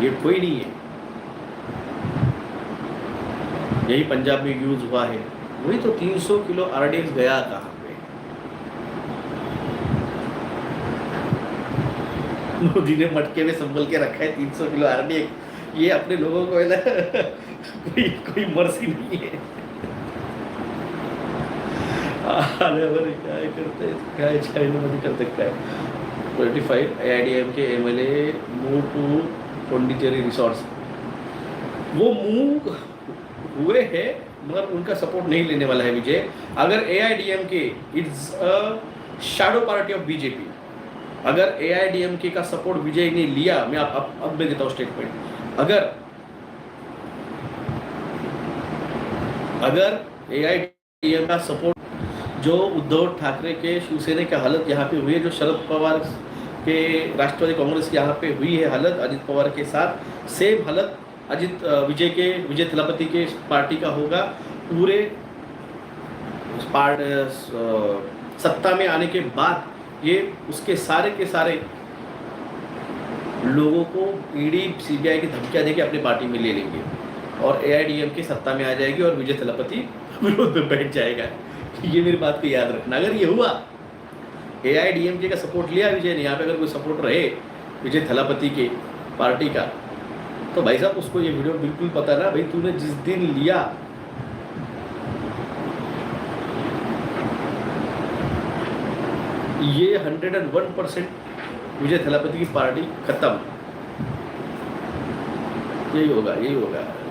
ये कोई नहीं है, यही पंजाब में यूज हुआ है। वही तो 300 किलो आरडीएक्स गया कहाँ पे। मोदी ने मटके में संभल के रखा है 300 किलो आरडीएक्स। ये अपने लोगों को है ना कोई मर्जी नहीं है। अरे क्या करते हैं, क्या चाइना में कर सकता है। 25 AIDM के MLA move to Pondicherry resorts. वो मूव हुए हैं मगर उनका सपोर्ट नहीं लेने वाला है विजय। अगर AIDMK it's a shadow party of BJP, अगर AIDMK का सपोर्ट विजय ने लिया, मैं अब मैं देता हूँ स्टेटमेंट। अगर AIDMK का सपोर्ट, जो उद्धव ठाकरे के शिवसेना की हालत यहाँ पे हुई है, जो शरद पवार के राष्ट्रवादी कांग्रेस की यहाँ पे हुई है हालत अजित पवार के साथ, सेम हालत विजय थलापति के पार्टी का होगा। पूरे सत्ता में आने के बाद ये उसके सारे के सारे लोगों को ईडी CBI की धमकियां देके अपनी पार्टी में ले लेंगे और AIDMK सत्ता में आ जाएगी और विजय थलापति विरोध में बैठ जाएगा। ये मेरी बात को याद रखना। अगर ये हुआ, AIDMK का सपोर्ट लिया विजय ने, यहाँ पे अगर कोई सपोर्ट रहे विजय थलापति के पार्टी का, तो भाई साहब उसको ये वीडियो बिल्कुल पता ना, भाई तूने जिस दिन लिया ये 101% विजय थलापति की पार्टी खत्म। यही होगा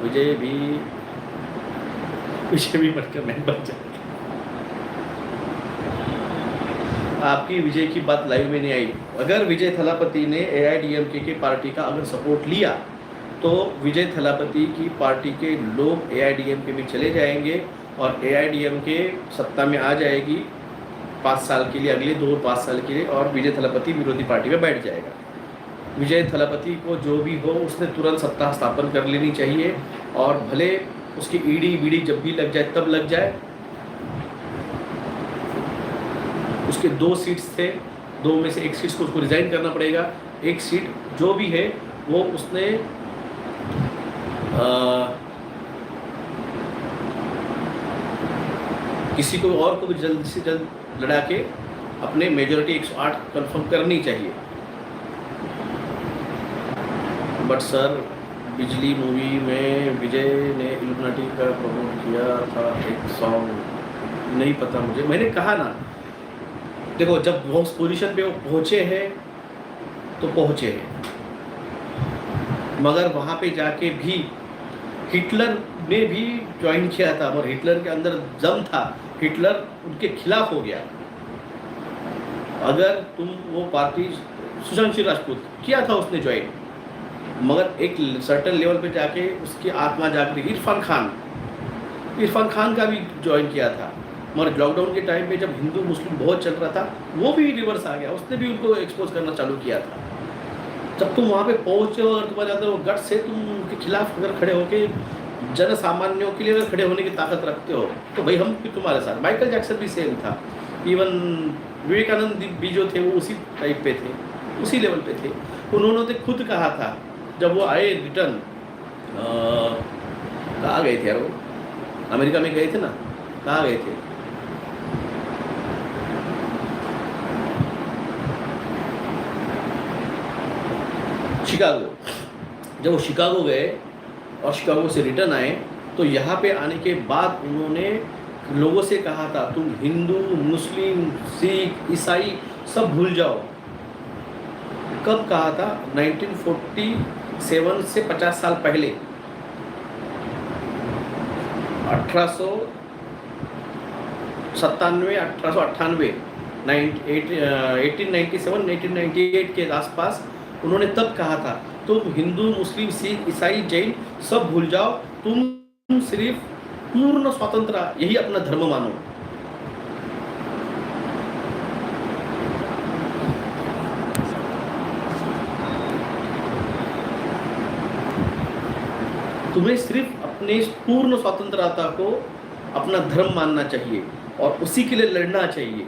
विजय भी मटकर नहीं बच जाएगा। आपकी विजय की बात लाइव में नहीं आई। अगर विजय थलापति ने AIDMK के पार्टी का अगर सपोर्ट लिया तो विजय थलापति की पार्टी के लोग AIDMK में चले जाएंगे और AIDMK सत्ता में आ जाएगी 5 साल के लिए, अगले 2-5 साल के लिए, और विजय थलापति विरोधी पार्टी में बैठ जाएगा। विजय थलापति को जो भी हो उसने तुरंत सत्ता स्थापन कर लेनी चाहिए और भले उसकी ईडी जब भी लग जाए तब लग जाए। उसके 2 सीट्स थे, 2 में से 1 सीट को उसको रिजाइन करना पड़ेगा। 1 सीट जो भी है वो उसने किसी को और को भी जल्द से जल्द लड़ा के अपने मेजॉरिटी 108 कंफर्म करनी चाहिए। बट सर, बिजली मूवी में विजय ने इल्यूमिनाटी का प्रमोट किया था एक सॉन्ग, नहीं पता मुझे। मैंने कहा ना, देखो जब वो उस पोजीशन पे वो पहुँचे हैं तो पहुँचे हैं, मगर वहाँ पे जाके भी हिटलर ने भी ज्वाइन किया था और हिटलर के अंदर दम था, हिटलर उनके खिलाफ हो गया। अगर तुम वो पार्टी, सुशांत सिंह राजपूत किया था उसने ज्वाइन, मगर एक सर्टन लेवल पे जाके उसकी आत्मा जाग रही। इरफान खान का भी ज्वाइन किया था, मगर लॉकडाउन के टाइम पे जब हिंदू मुस्लिम बहुत चल रहा था वो भी रिवर्स आ गया, उसने भी उनको एक्सपोज करना चालू किया था। जब तुम वहाँ पे पहुँचे हो और तुम्हारे अंदर वो गट से तुम उनके खिलाफ अगर खड़े होके जन सामान्यों के लिए अगर खड़े होने की ताकत रखते हो तो भाई हम भी तुम्हारे साथ। माइकल जैक्सन भी सेम था, इवन विवेकानंद भी जो थे वो उसी टाइप पे थे, उसी लेवल पे थे। उन्होंने तो खुद कहा था जब वो आए रिटर्न, कहाँ गए थे यार वो, अमेरिका में गए थे ना, कहाँ गए थे, शिकागो। जब वो शिकागो गए और शिकागो से रिटर्न आए, तो यहाँ पे आने के बाद उन्होंने लोगों से कहा था तुम हिंदू, मुस्लिम, सिख, ईसाई सब भूल जाओ। कब कहा था? 1947 से 50 साल पहले, 1897, 1898, 1897, 1998 के आसपास उन्होंने तब कहा था तुम हिंदू, मुस्लिम, सिख, ईसाई, जैन सब भूल जाओ, तुम सिर्फ पूर्ण स्वतंत्र यही अपना धर्म मानो। तुम्हें सिर्फ अपने पूर्ण स्वतंत्रता को अपना धर्म मानना चाहिए और उसी के लिए लड़ना चाहिए।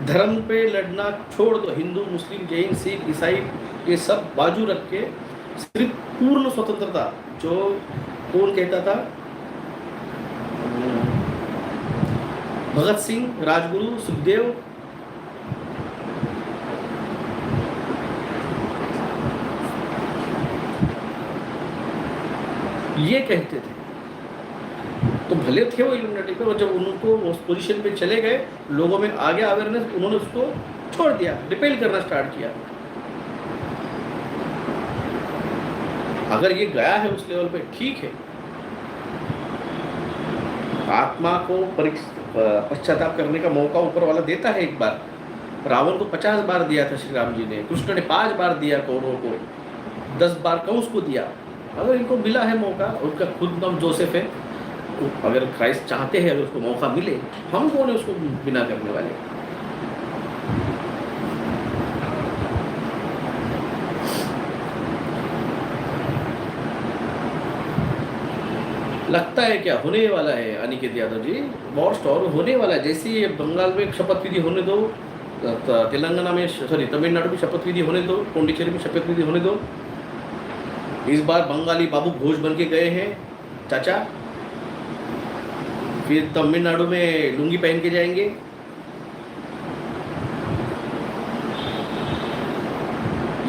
धर्म पे लड़ना छोड़ दो, हिंदू, मुस्लिम, जैन, सिख, ईसाई ये सब बाजू रख के सिर्फ पूर्ण स्वतंत्रता, जो कौन कहता था? भगत सिंह, राजगुरु, सुखदेव, ये कहते थे। तो भले थे वो इल्यूमिनाटी पे, और जब उनको उस पोजीशन पे चले गए, लोगों में आ गया अवेयरनेस, उन्होंने उसको छोड़ दिया, रिपेल करना स्टार्ट किया। अगर ये गया है उस लेवल पे, ठीक है, आत्मा को पश्चाताप करने का मौका ऊपर वाला देता है। एक बार रावण को 50 बार दिया था श्री राम जी ने, कृष्ण ने 5 बार दिया कौरवों को, 10 बार कंस को दिया। अगर इनको मिला है मौका, उनका खुद नाम जोसेफ है, अगर क्राइस्ट चाहते हैं अगर उसको मौका मिले, हम कौन है उसको बिना करने वाले? लगता है क्या होने वाला है अनिकेत यादव जी? वॉर स्टॉर्म होने वाला है। जैसे ही बंगाल में शपथ विधि होने दो, तेलंगाना में, सॉरी तमिलनाडु में शपथ विधि होने दो, पौंडीचेरी में शपथ विधि होने दो। इस बार बंगाली बाबू घोष बन के गए हैं चाचा, फिर तमिलनाडु में लुंगी पहन के जाएंगे।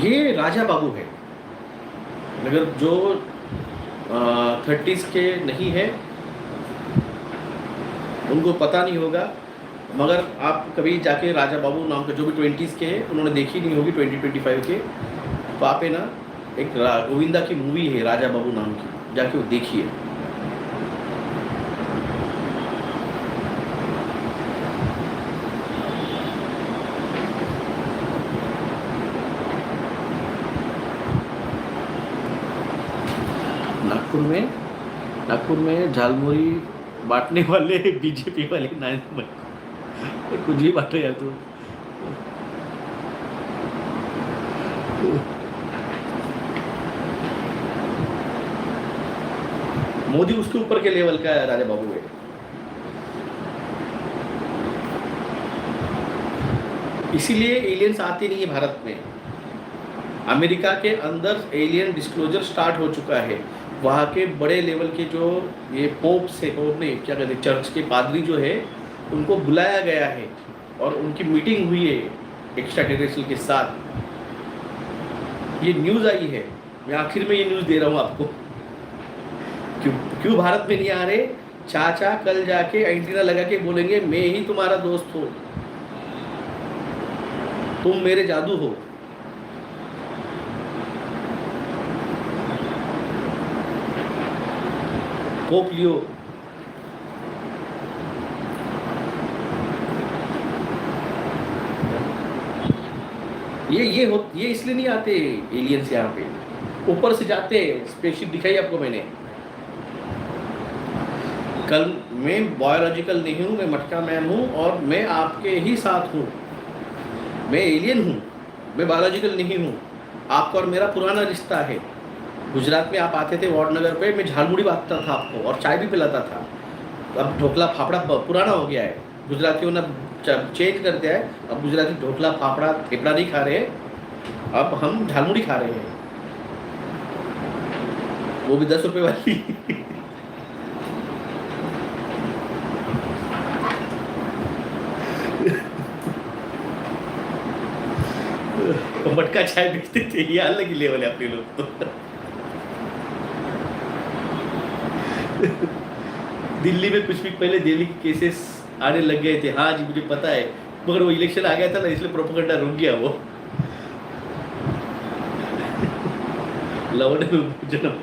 ये राजा बाबू है। अगर जो 30s के नहीं है उनको पता नहीं होगा, मगर आप कभी जाके राजा बाबू नाम के जो भी 20s के हैं उन्होंने देखी नहीं होगी, 2025 के, तो आप है ना, एक गोविंदा की मूवी है राजा बाबू नाम की, जाके वो देखिए। नागपुर में झालमुरी बांटने वाले बीजेपी वाले कुछ भी बांटे यार। तो मोदी उसके ऊपर के लेवल का राजा बाबू है। इसीलिए एलियंस आते नहीं है भारत में। अमेरिका के अंदर एलियन डिस्क्लोजर स्टार्ट हो चुका है। वहाँ के बड़े लेवल के जो ये पोप से, पोप नहीं क्या कहते, चर्च के पादरी जो है उनको बुलाया गया है और उनकी मीटिंग हुई है एक्स्ट्रा टेरेस्ट्रियल के साथ। ये न्यूज़ आई है, मैं आखिर में ये न्यूज़ दे रहा हूँ आपको। क्यों भारत में नहीं आ रहे? चाचा कल जाके एंटीना लगा के बोलेंगे मैं ही तुम्हारा दोस्त हूँ, तुम मेरे जादू हो। पोप लियो ये इसलिए नहीं आते एलियंस यहाँ पे, ऊपर से जाते हैं। स्पेसशिप दिखाई आपको मैंने कल। मैं बायोलॉजिकल नहीं हूँ, मैं मटका मैन हूँ और मैं आपके ही साथ हूँ। मैं एलियन हूँ, मैं बायोलॉजिकल नहीं हूँ। आपका और मेरा पुराना रिश्ता है। गुजरात में आप आते थे वार्डनगर पे, मैं झालमुड़ी बांटता था आपको और चाय भी पिलाता था। अब ढोकला फाफड़ा पुराना हो गया है, गुजरातियों ने चेंज कर दिया है। अब गुजराती ढोकला फाफड़ा थेपड़ा नहीं खा रहे, अब हम झालमुड़ी खा रहे हैं, वो भी 10 रुपए वाली। मटका चाय बेचते थे, ये अलग ही लेवल है अपने लोग तो। दिल्ली में कुछ वीक पहले दिल्ली के केसेस आने लग गए थे, हाँ जी मुझे पता है, मगर वो इलेक्शन आ गया था ना, इसलिए प्रोपेगेंडा रुक गया वो। लवण जन्म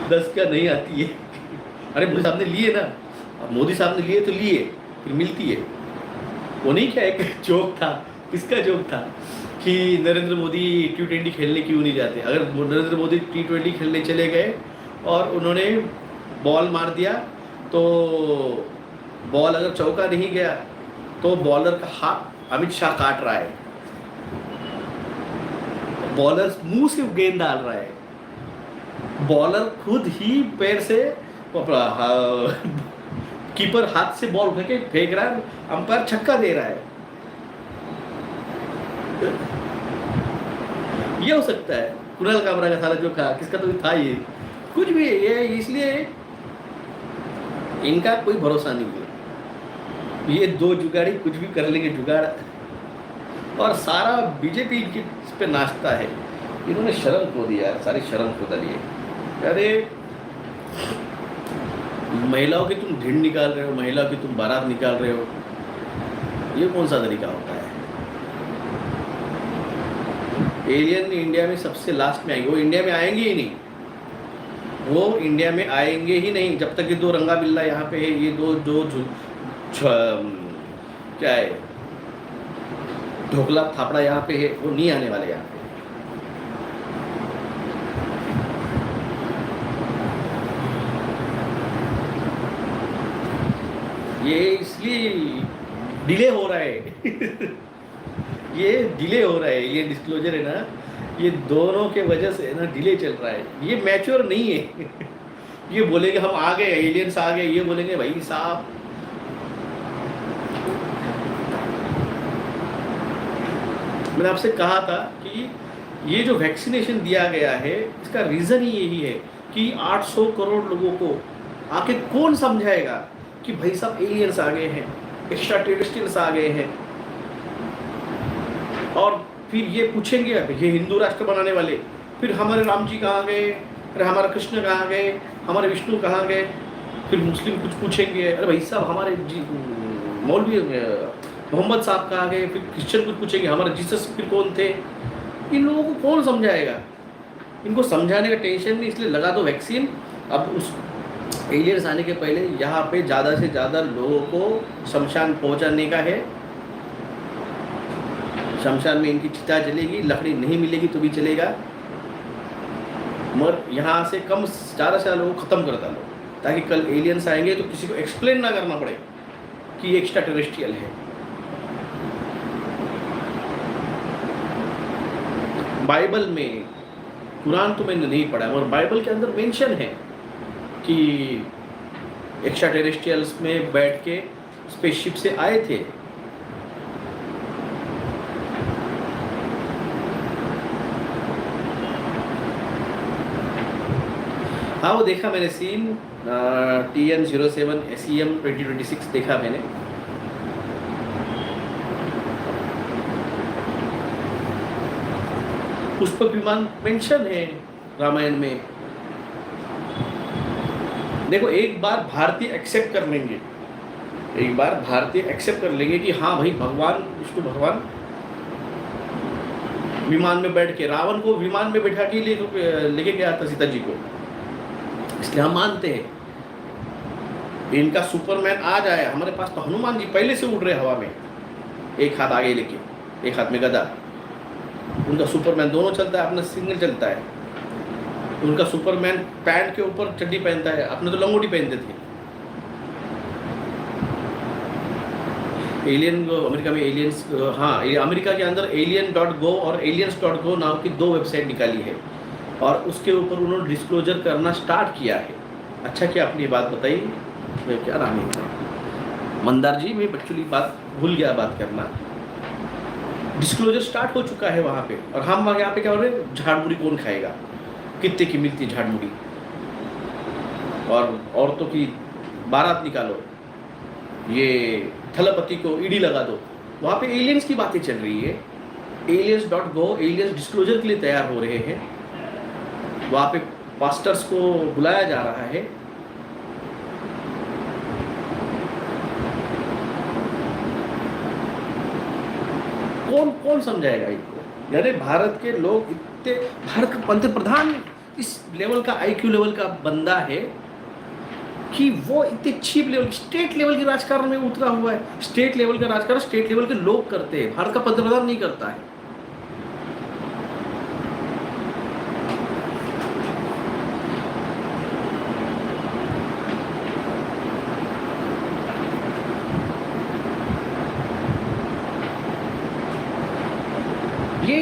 10 का नहीं आती है। अरे मोदी साहब ने लिए ना, अब मोदी साहब ने लिए तो लिए, फिर मिलती है। वो नहीं क्या एक जोक था, किसका जोक था कि नरेंद्र मोदी T20 खेलने क्यों नहीं जाते। अगर नरेंद्र मोदी T20 खेलने चले गए और उन्होंने बॉल मार दिया तो बॉल अगर चौका नहीं गया तो बॉलर का हाथ अमित शाह काट रहा है, बॉलर मुंह से गेंद डाल रहा है, बॉलर खुद ही पैर से कीपर हाथ से बॉल उठा के फेंक रहा है, अंपायर छक्का दे रहा है। ये हो सकता है कुणाल कामरा का साला जो कहा, किसका तो था ये, कुछ भी ये, इसलिए इनका कोई भरोसा नहीं है। ये दो जुगाड़ी कुछ भी कर लेंगे जुगाड़, और सारा बीजेपी इनके इस पे नाचता है। इन्होंने शर्म खो दिया, सारी शर्म खो डाली है। अरे महिलाओं की तुम ढिंड निकाल रहे हो, महिलाओं की तुम बारात निकाल रहे हो, ये कौन सा तरीका होता है। एलियन इंडिया में सबसे लास्ट में आएंगे, वो इंडिया में आएंगे ही नहीं, वो इंडिया में आएंगे ही नहीं जब तक ये दो रंगा बिल्ला यहाँ पे है, ये दो क्या है ढोकला थापड़ा यहाँ पे है, वो नहीं आने वाले यहाँ पे। ये इसलिए डिले हो रहा है। ये डिले हो रहा है, ये डिस्क्लोजर है ना, ये दोनों के वजह से ना डिले चल रहा है। ये मैच्योर नहीं है। ये बोलेंगे हम आ गए, एलियंस आ गए, ये बोलेंगे भाई साहब मैंने आपसे कहा था कि ये जो वैक्सीनेशन दिया गया है इसका रीज़न ही यही है कि 800 करोड़ लोगों को आके कौन समझाएगा कि भाई साहब एलियंस आ गए हैं, एक्स्ट्रा टेरेस्ट्रियल्स आ गए हैं। और फिर ये पूछेंगे अब ये हिंदू राष्ट्र बनाने वाले, फिर हमारे राम जी कहाँ गए, अरे हमारे कृष्ण कहाँ गए, हमारे विष्णु कहाँ गए। फिर मुस्लिम कुछ पूछेंगे, अरे भाई साहब हमारे मौलवी मोहम्मद साहब कहाँ गए। फिर क्रिश्चियन कुछ पूछेंगे, हमारे जीसस फिर कौन थे। इन लोगों को कौन समझाएगा, इनको समझाने का टेंशन नहीं, इसलिए लगा दो वैक्सीन। अब उस एलियंस आने के पहले यहाँ पे ज़्यादा से ज़्यादा लोगों को शमशान पहुँचाने का है। शमशान में इनकी चिता जलेगी, लकड़ी नहीं मिलेगी तो भी चलेगा, मगर यहाँ से कम ज़्यादा से ज़्यादा लोगों को ख़त्म कर डालो, ताकि कल एलियंस आएंगे तो किसी को एक्सप्लेन ना करना पड़े कि एक्स्ट्रा टेरेस्ट्रियल है। बाइबल में, कुरान तो मैंने नहीं पढ़ा मगर बाइबल के अंदर मेंशन है कि एक्स्ट्रा टेरेस्ट्रियल्स में बैठ के स्पेसशिप से आए थे। हाँ वो देखा मैंने सीन, TN07 SEM 2026 देखा मैंने। पुष्पक विमान मेंशन है रामायण में। देखो एक बार भारतीय एक्सेप्ट कर लेंगे, एक बार भारतीय एक्सेप्ट कर लेंगे कि हाँ भाई भगवान विष्णु भगवान विमान में बैठ के, रावण को विमान में बैठा के लेके गया था सीता जी को, इसलिए हम मानते हैं। इनका सुपरमैन आ जाए, हमारे पास तो हनुमान जी पहले से उड़ रहे हवा में, एक हाथ आगे लेके, एक हाथ में गदा। उनका सुपरमैन दोनों चलता है, अपना सिग्नल चलता है। उनका सुपरमैन पैंट के ऊपर चड्डी पहनता है, अपने तो लंगोटी पहनते थे। एलियन अमेरिका में एलियंस, हाँ अमेरिका के अंदर alien.go और aliens.go नाम की 2 वेबसाइट निकाली है और उसके ऊपर उन्होंने डिस्क्लोजर करना स्टार्ट किया है। अच्छा क्या आपने ये बात बताई, क्या नाम है मंदार जी, मैं एक्चुअली बात भूल गया बात करना। डिस्क्लोजर स्टार्ट हो चुका है वहाँ पे, और हम यहाँ पे क्या हो रहे हैं, झाड़मुड़ी कौन खाएगा, कितने की मिलती झाड़मुड़ी, और औरतों की बारात निकालो, ये थलपति को ईडी लगा दो। वहाँ पे एलियंस की बातें चल रही है। aliens.go एलियंस डिस्क्लोजर के लिए तैयार हो रहे हैं। वहाँ पे पास्टर्स को बुलाया जा रहा है। कौन कौन समझाएगा इनको? यानी भारत के लोग इतने, भारत का पंतप्रधान इस लेवल का IQ लेवल का बंदा है कि वो इतने चीप लेवल, स्टेट लेवल के राजकारण में उतरा हुआ है। स्टेट लेवल का राजकारण स्टेट लेवल के लोग करते हैं, भारत का पंतप्रधान नहीं करता है। ये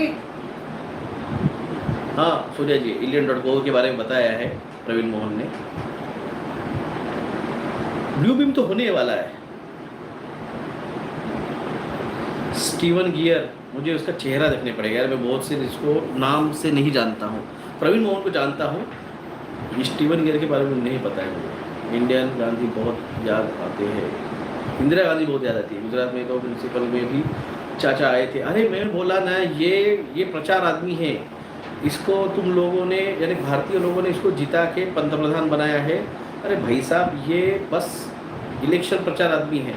हाँ सूर्या जी alien.go के बारे में बताया है प्रवीण मोहन ने। ब्लू बीम तो होने वाला है। स्टीवन गियर, मुझे उसका चेहरा देखने पड़ेगा यार, मैं बहुत से इसको नाम से नहीं जानता हूँ। प्रवीण मोहन को जानता हूँ, स्टीवन गियर के बारे में नहीं पता है मुझे। इंडियन गांधी बहुत याद आते हैं, इंदिरा गांधी बहुत याद आती है। गुजरात में तो प्रिंसिपल में भी चाचा आए थे। अरे मैं बोला ना, ये प्रचार आदमी है, इसको तुम लोगों ने यानी भारतीय लोगों ने इसको जिता के पंतप्रधान बनाया है। अरे भाई साहब, ये बस इलेक्शन प्रचार आदमी है।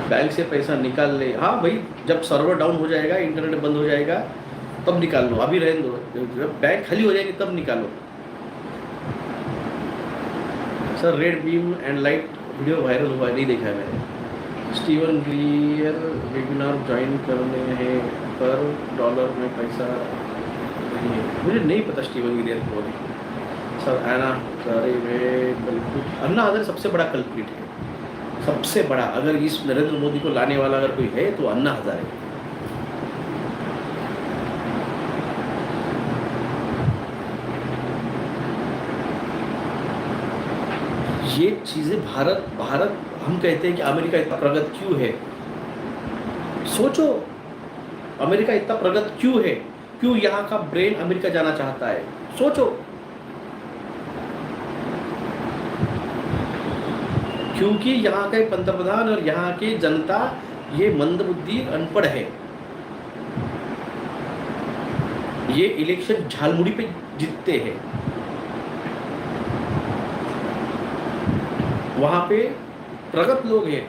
बैंक से पैसा निकाल ले, हाँ भाई, जब सर्वर डाउन हो जाएगा, इंटरनेट बंद हो जाएगा, तब निकाल लो, अभी रहने दो। जब बैंक खाली हो जाएगी तब निकालो। Sir red beam and light video viral हुआ, नहीं देखा है मैंने। स्टीवन गियर वेबिनार ज्वाइन करने हैं पर डॉलर में पैसा नहीं है। मुझे नहीं पता स्टीवन गियर कौन है। सर अन्ना अन्ना हज़ारे सबसे बड़ा कल्प्रिट है, सबसे बड़ा। अगर इस नरेंद्र मोदी को लाने वाला अगर कोई है तो अन्ना हज़ारे। ये चीज़ें भारत हम कहते हैं कि अमेरिका इतना प्रगत क्यों है। सोचो, अमेरिका इतना प्रगत क्यों है, क्यों यहाँ का ब्रेन अमेरिका जाना चाहता है। सोचो, क्योंकि यहाँ के पंतप्रधान और यहाँ की जनता ये मंदबुद्धि अनपढ़ है। ये इलेक्शन झालमुड़ी पे जीतते हैं। वहाँ पे प्रगत लोग हैं,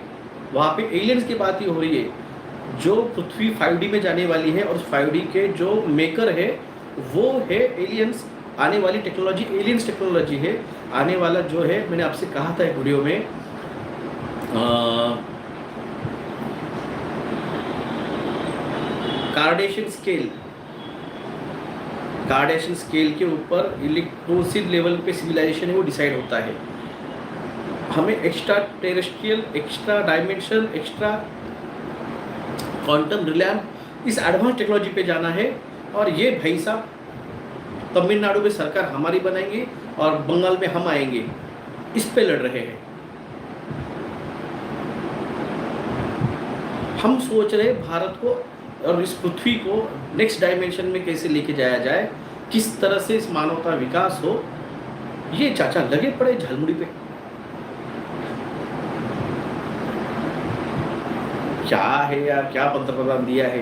वहाँ पे एलियंस की बात ही हो रही है। जो पृथ्वी 5D में जाने वाली है और 5D के जो मेकर है वो है एलियंस। आने वाली टेक्नोलॉजी एलियंस टेक्नोलॉजी है। आने वाला जो है, मैंने आपसे कहा था एक वीडियो में, कार्डेशियन स्केल के ऊपर इलेक्ट्रोसिड लेवल पे सिविलाइजेशन है वो डिसाइड होता है। हमें extra terrestrial, extra dimension, extra quantum realm, इस एडवांस टेक्नोलॉजी पे जाना है। और ये भाई साहब तमिलनाडु में सरकार हमारी बनाएंगे और बंगाल में हम आएंगे, इस पे लड़ रहे हैं। हम सोच रहे भारत को और इस पृथ्वी को नेक्स्ट डायमेंशन में कैसे लेके जाया जाए, किस तरह से इस मानव का विकास हो। ये चाचा लगे पड़े झालमुड़ी पे। क्या है यार, क्या पंतप्रधान दिया है।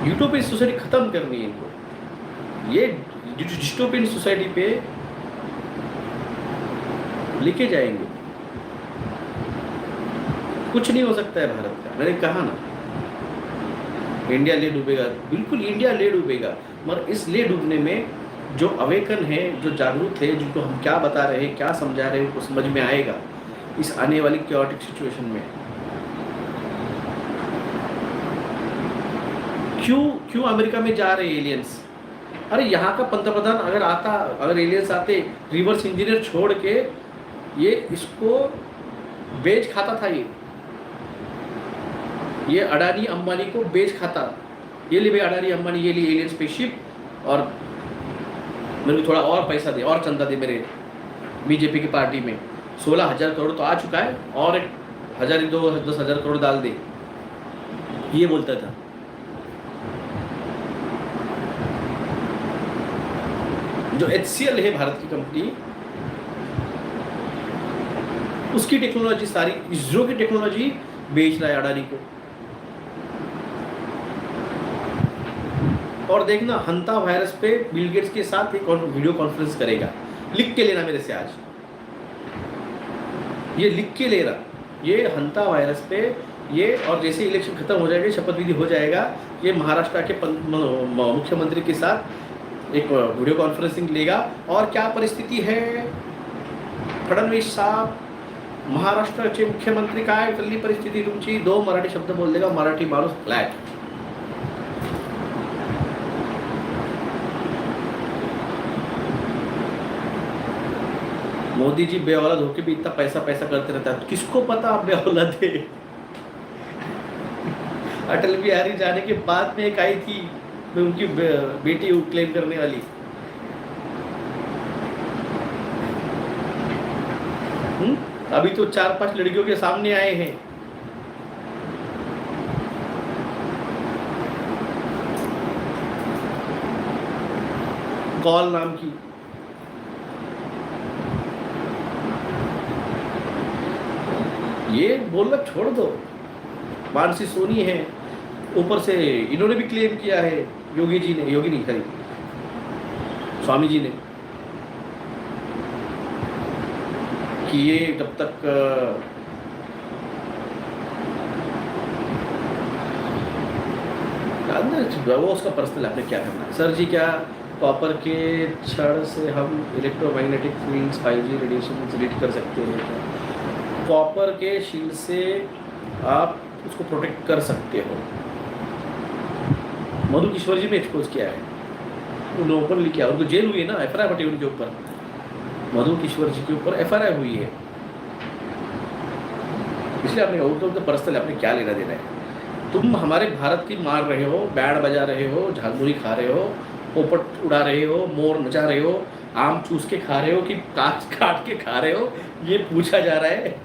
यूटोपियन सोसाइटी खत्म करनी है इनको। ये डिस्टोपियन सोसाइटी पे लेके जाएंगे। कुछ नहीं हो सकता है भारत का। मैंने कहा ना, इंडिया ले डूबेगा, बिल्कुल इंडिया ले डूबेगा। मगर इस ले डूबने में जो अवेकन है, जो जागरूक है, जिनको हम क्या बता रहे हैं, क्या समझा रहे हैं, उनको समझ में आएगा इस आने वाली क्योटिक सिचुएशन में। क्यों अमेरिका में जा रहे एलियंस? अरे यहाँ का पंतप्रधान अगर एलियंस आते, रिवर्स इंजीनियर छोड़ के ये इसको बेच खाता था। ये अडानी अंबानी को बेच खाता। ये ले भाई अडानी अंबानी, ये लिए एलियन स्पेसशिप और मेरे को थोड़ा और पैसा दे और चंदा दे मेरे बीजेपी की पार्टी में। 16,000 करोड़ तो आ चुका है और 1,000 10,000 करोड़ डाल दे, ये बोलता था। जो HCL है भारत की कंपनी, उसकी टेक्नोलॉजी सारी, इसरो की टेक्नोलॉजी बेच रहा है अडानी को। और देखना हंता वायरस पे बिल गेट्स के साथ एक वीडियो कॉन्फ्रेंस करेगा। लिख के लेना मेरे से आज, ये लिख के लेना, ये हंता वायरस पे ये, और जैसे इलेक्शन खत्म हो जाएगा, शपथ विधि हो जाएगा, ये महाराष्ट्र के मुख्यमंत्री के साथ एक वीडियो कॉन्फ्रेंसिंग लेगा। और क्या परिस्थिती है फडणवीस साहब, महाराष्ट्राचे मुख्यमंत्री, काय चालली परिस्थिती तुमची, 2 मराठी शब्द बोल देगा, मराठी माणूस फ्लॅट। मोदी जी बेऔलाद होके भी इतना पैसा पैसा करते रहता है, किसको पता आप बेऔलाद थे। अटल बिहारी जाने के बाद में एक आई थी, उनकी बेटी क्लेम करने वाली, अभी तो 4-5 लड़कियों के सामने आए हैं। कॉल नाम की, ये बोलना छोड़ दो, मानसी सोनी है, ऊपर से इन्होंने भी क्लेम किया है, योगी जी ने, योगी नहीं खरी, स्वामी जी ने, कि ये जब तक वो उसका पर्सनल, आपने क्या करना है। सर जी क्या कॉपर के छड़ से हम electromagnetic fields 5G radiation read कर सकते हैं? कॉपर के शील्ड से आप उसको प्रोटेक्ट कर सकते हो। मधु किशोर जी ने एक्सपोज किया है, उन्होंने ओपनली किया, उनको जेल हुई है ना, FIR बटी उनके ऊपर, मधु किशोर जी के ऊपर FIR हुई है। इसलिए आपने उनको पर्सनल आपने क्या लेना देना है। तुम हमारे भारत की मार रहे हो, बैंड बजा रहे हो, झालमुरी खा रहे हो, पोपट उड़ा रहे हो, मोर नचा रहे हो, आम चूस के खा रहे हो कि काट के खा रहे हो, ये पूछा जा रहा है।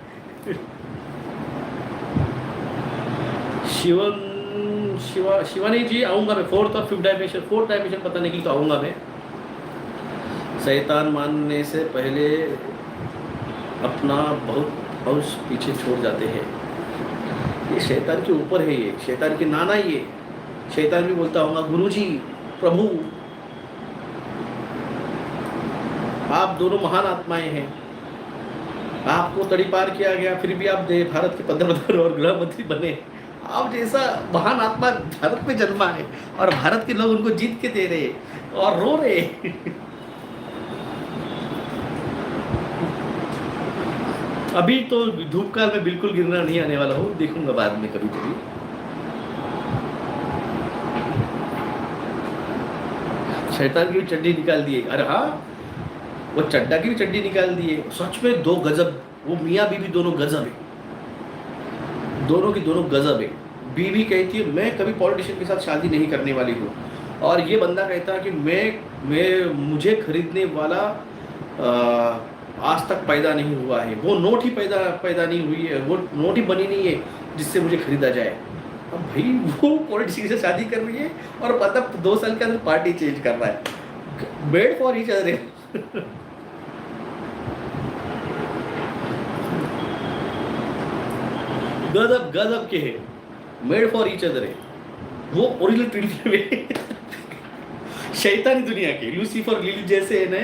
शिवानी जी आऊँगा मैं, 4th और 5th डायमेंशन, 4th डायमेंशन पता नहीं कि तो आऊँगा मैं। शैतान मानने से पहले अपना बहुत पीछे छोड़ जाते हैं। ये शैतान के ऊपर है, ये शैतान के नाना, ये शैतान भी बोलता होगा गुरुजी, प्रभु, आप दोनों महान आत्माएं हैं, आपको तड़ीपार किया गया, फिर भी आप भारत के प्रधानमंत्री और गृह मंत्री बने। आप जैसा महान आत्मा भारत में जन्मा है और भारत के लोग उनको जीत के दे रहे और रो रहे। अभी तो धूप काल में बिल्कुल गिरना नहीं आने वाला हूँ, देखूंगा बाद में कभी कभी। शैतान की भी चड्डी निकाल दिए, अरे हाँ, वो चड्डा की भी चड्डी निकाल दिए। सच में 2 गजब, वो मियाँ बीवी दोनों गजब है, दोनों की दोनों गजब है। बीवी कहती है मैं कभी पॉलिटिशियन के साथ शादी नहीं करने वाली हूँ, और ये बंदा कहता है कि मैं मुझे खरीदने वाला आज तक पैदा नहीं हुआ है, वो नोट ही पैदा नहीं हुई है, वो नोट ही बनी नहीं है जिससे मुझे खरीदा जाए। अब भाई वो पॉलिटिशियन से शादी कर रही है और पता 2 साल के अंदर पार्टी चेंज कर रहा है। Made for each other. गजब के है, मेड फॉर ईच अदर है, वो ओरिजिनल ट्विन फ्लेम है। शैतानी दुनिया के लूसीफर और लिली जैसे है ना,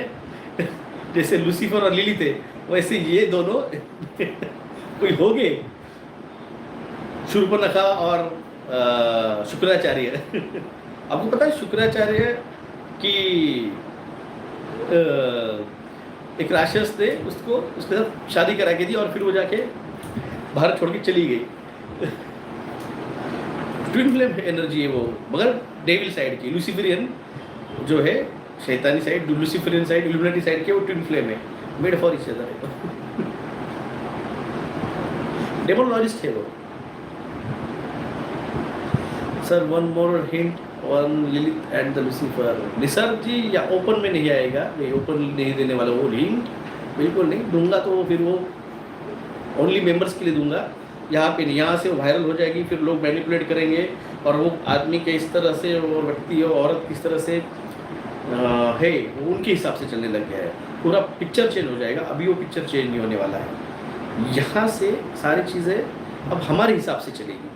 जैसे लूसीफर और लिली थे वैसे ये दोनों कोई हो गए, शूर्पणखा और शुक्राचार्य। आपको पता है शुक्राचार्य की एक राक्षस थे, उसके साथ शादी करा के दी और फिर वो जाके भारत छोड़ के चली गई। ट्विन फ्लेम एनर्जी है वो, मगर डेविल साइड की, लूसीफरियन जो है शैतानी side, Luciferian side, Illuminati side के, वो ट्विन फ्लेम है, मेड फॉर ईच अदर है। डेमोनोलॉजिस्ट है वो। Sir one more hint on Lilith and the Lucifer. निसर जी या ओपन में नहीं आएगा, ये ओपन नहीं देने वाला वो हिंट, बिल्कुल नहीं दूंगा, तो फिर वो ओनली मेंबर्स के लिए दूंगा। यहाँ पे यहाँ से वायरल हो जाएगी, फिर लोग मैनिपुलेट करेंगे और वो आदमी के इस तरह से और व्यक्ति और औरत किस तरह से है वो उनके हिसाब से चलने लग गया है। पूरा पिक्चर चेंज हो जाएगा, अभी वो पिक्चर चेंज नहीं होने वाला है। यहाँ से सारी चीज़ें अब हमारे हिसाब से चलेगी,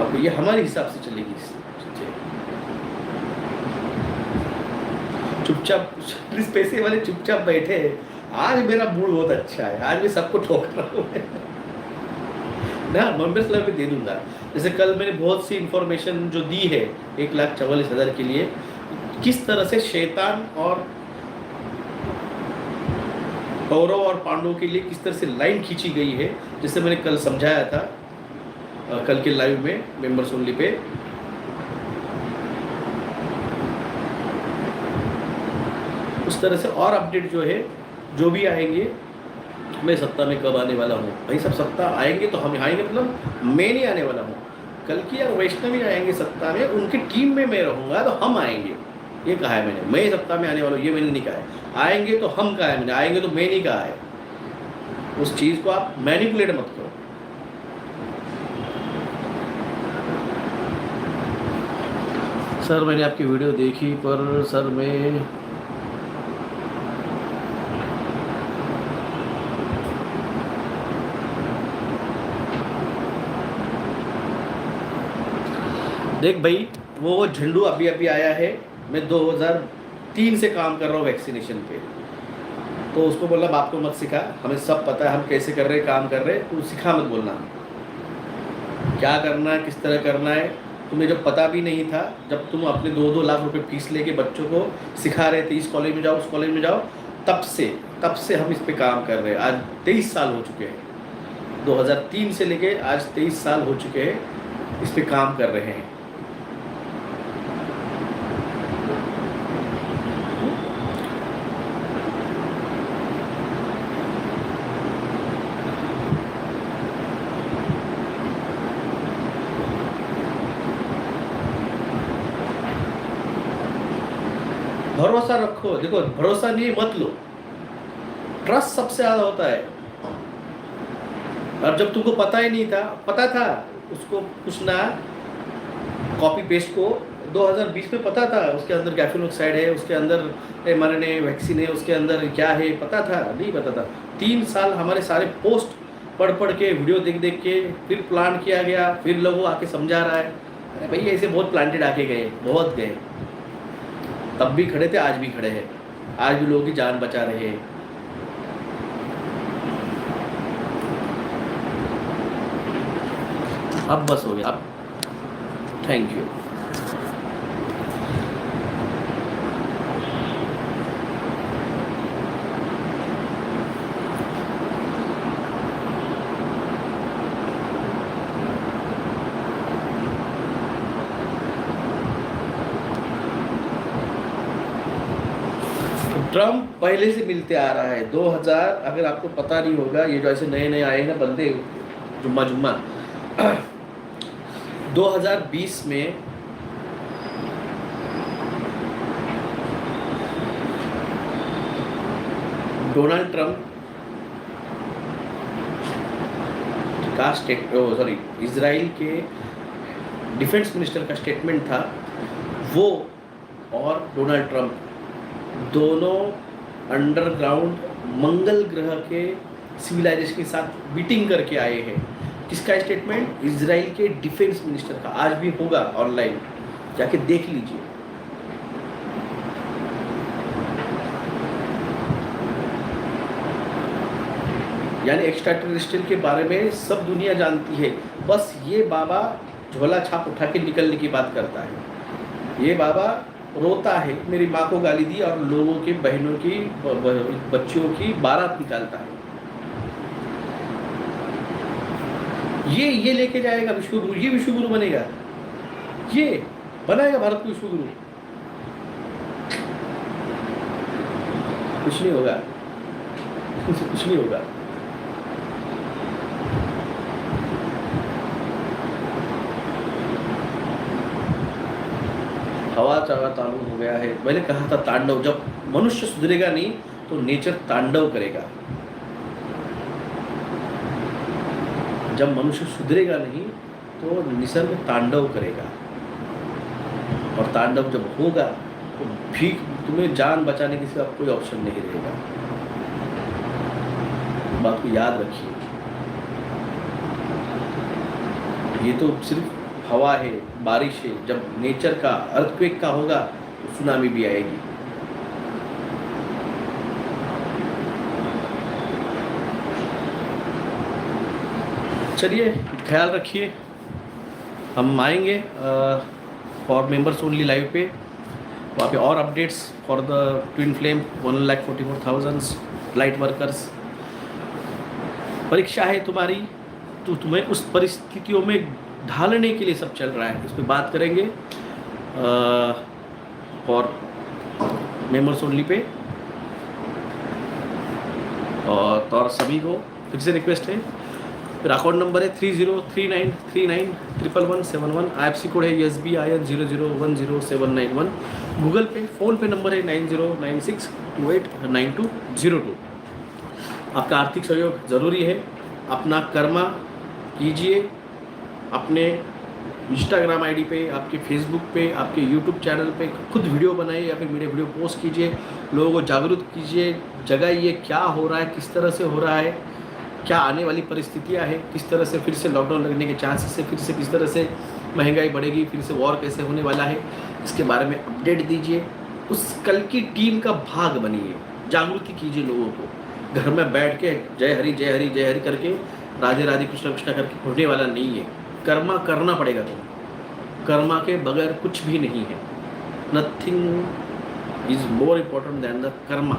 अब ये हमारे हिसाब से चलेगी चीज़ें। चुपचाप प्लीज पैसे वाले चुपचाप बैठे। आज मेरा मूड बहुत अच्छा है, आज मैं सबको ठोक रहा हूँ ना, मेंबर्स लाइव भी दे दूंगा। जैसे कल मैंने बहुत सी इंफॉर्मेशन जो दी है 1,44,000 के लिए, किस तरह से शैतान और कौरव और पांडवों के लिए किस तरह से लाइन खींची गई है, जैसे मैंने कल समझाया था कल के लाइव में मेंबर्स ओनली पे। उस तरह से और अपडेट जो है, जो भी आएंगे, मैं सत्ता में कब आने वाला हूँ भाई, सब सत्ता आएंगे तो हम आएंगे, मतलब मैं नहीं आने वाला हूँ। कल की और वैष्णवी आएंगे सत्ता में, उनकी टीम में मैं रहूँगा तो हम आएंगे, ये कहा है मैंने। मैं सत्ता में आने वाला हूँ ये मैंने नहीं कहा है। आएंगे तो हम कहा है मैंने, आएंगे तो मैं नहीं कहा है। उस चीज़ को आप मैनिपुलेट मत करो। सर मैंने आपकी वीडियो देखी, पर सर मैं देख भाई, वो झंडू अभी अभी आया है। मैं 2003 से काम कर रहा हूँ वैक्सीनेशन पे, तो उसको बोला बाप को मत सिखा, हमें सब पता है हम कैसे कर रहे हैं, काम कर रहे हैं, तू सिखा मत बोलना क्या करना है, किस तरह करना है। तुम्हें जब पता भी नहीं था, जब तुम अपने 2-2 लाख रुपए फीस लेके बच्चों को सिखा रहे थे, इस कॉलेज में जाओ उस कॉलेज में जाओ, तब से हम इस पे काम कर रहे हैं। आज 23 साल हो चुके हैं, 2003 से लेके आज 23 साल हो चुके हैं, इस पे काम कर रहे हैं। भरोसा रखो, देखो भरोसा नहीं मत लो, ट्रस्ट सबसे ज्यादा होता है। और जब तुमको पता ही नहीं था, पता था उसको कुछ ना, कॉपी पेस्ट को 2020 में पता था उसके अंदर गैफिनोक्साइड है, उसके अंदर mRNA वैक्सीन है, उसके अंदर क्या है पता था? नहीं पता था। 3 साल हमारे सारे पोस्ट पढ़ पढ़ के, वीडियो देख देख के, फिर प्लान किया गया, फिर लोगों आके समझा रहा है। अरे भैया ऐसे बहुत प्लांटेड आके गए, बहुत गए, तब भी खड़े थे, आज भी खड़े हैं, आज भी लोगों की जान बचा रहे हैं। अब बस हो गया, अब थैंक यू। ट्रम्प पहले से मिलते आ रहा है 2000, अगर आपको पता नहीं होगा, ये जो ऐसे नए नए आए हैं ना बंदे, जुम्मा जुम्मा 2020 में डोनाल्ड ट्रम्प का इजराइल के डिफेंस मिनिस्टर का स्टेटमेंट था, वो और डोनाल्ड ट्रम्प दोनों अंडरग्राउंड मंगल ग्रह के सिविलाइजेशन के साथ मीटिंग करके आए हैं। किसका स्टेटमेंट? इजराइल के डिफेंस मिनिस्टर का। आज भी होगा ऑनलाइन, जाके देख लीजिए। यानी एक्स्ट्रा टेरेस्ट्रियल के बारे में सब दुनिया जानती है, बस ये बाबा झोला छाप उठा के निकलने की बात करता है। ये बाबा रोता है, मेरी माँ को गाली दी, और लोगों की, बहनों की, बच्चियों की बारात निकालता है। ये लेके जाएगा विश्वगुरु, ये विश्वगुरु बनेगा, ये बनाएगा भारत को विश्वगुरु। कुछ नहीं होगा, कुछ नहीं होगा। हवा चावा चालू हो गया है। मैंने कहा था तांडव, जब मनुष्य सुधरेगा नहीं तो नेचर तांडव करेगा। जब मनुष्य सुधरेगा नहीं तो निसर्ग तांडव करेगा। और तांडव जब होगा तो भीख, तुम्हें जान बचाने के सिवा कोई ऑप्शन नहीं रहेगा। बात को याद रखिए। ये तो सिर्फ हवा है, बारिश है। जब नेचर का अर्थक्वेक का होगा तो सुनामी भी आएगी। चलिए, ख्याल रखिए। हम आएंगे फॉर मेंबर्स ओनली लाइव पे, वहाँ पे और updates for the twin flame 1,44,000 light workers. परीक्षा है तुम्हारी, तो तुम्हें उस परिस्थितियों में ढालने के लिए सब चल रहा है, इस पर बात करेंगे फॉर मेंबर्स ओनली पे। और सभी को फिर से रिक्वेस्ट है, फिर अकाउंट नंबर है 303939111171। IFSC कोड है SBIN 0010791। गूगल पे, फ़ोन पे नंबर है 9096289202। आपका आर्थिक सहयोग ज़रूरी है। अपना कर्मा कीजिए, अपने इंस्टाग्राम आईडी पे, आपके फेसबुक पे, आपके यूट्यूब चैनल पे खुद वीडियो बनाइए या फिर वीडियो पोस्ट कीजिए। लोगों को जागरूक कीजिए, जगाइए क्या हो रहा है, किस तरह से हो रहा है, क्या आने वाली परिस्थितियां हैं, किस तरह से फिर से लॉकडाउन लगने के चांसेस है, फिर से किस तरह से महंगाई बढ़ेगी, फिर से वॉर कैसे होने वाला है, इसके बारे में अपडेट दीजिए। उस कल की टीम का भाग बनिए, जागृति कीजिए लोगों को। घर में बैठ के जय हरि जय हरि जय हरि करके, राधे राधे कृष्णा कृष्णा करके होने वाला नहीं है। कर्मा करना पड़ेगा तुम्हें। कर्मा के बगैर कुछ भी नहीं है। Nothing is more important than the Karma.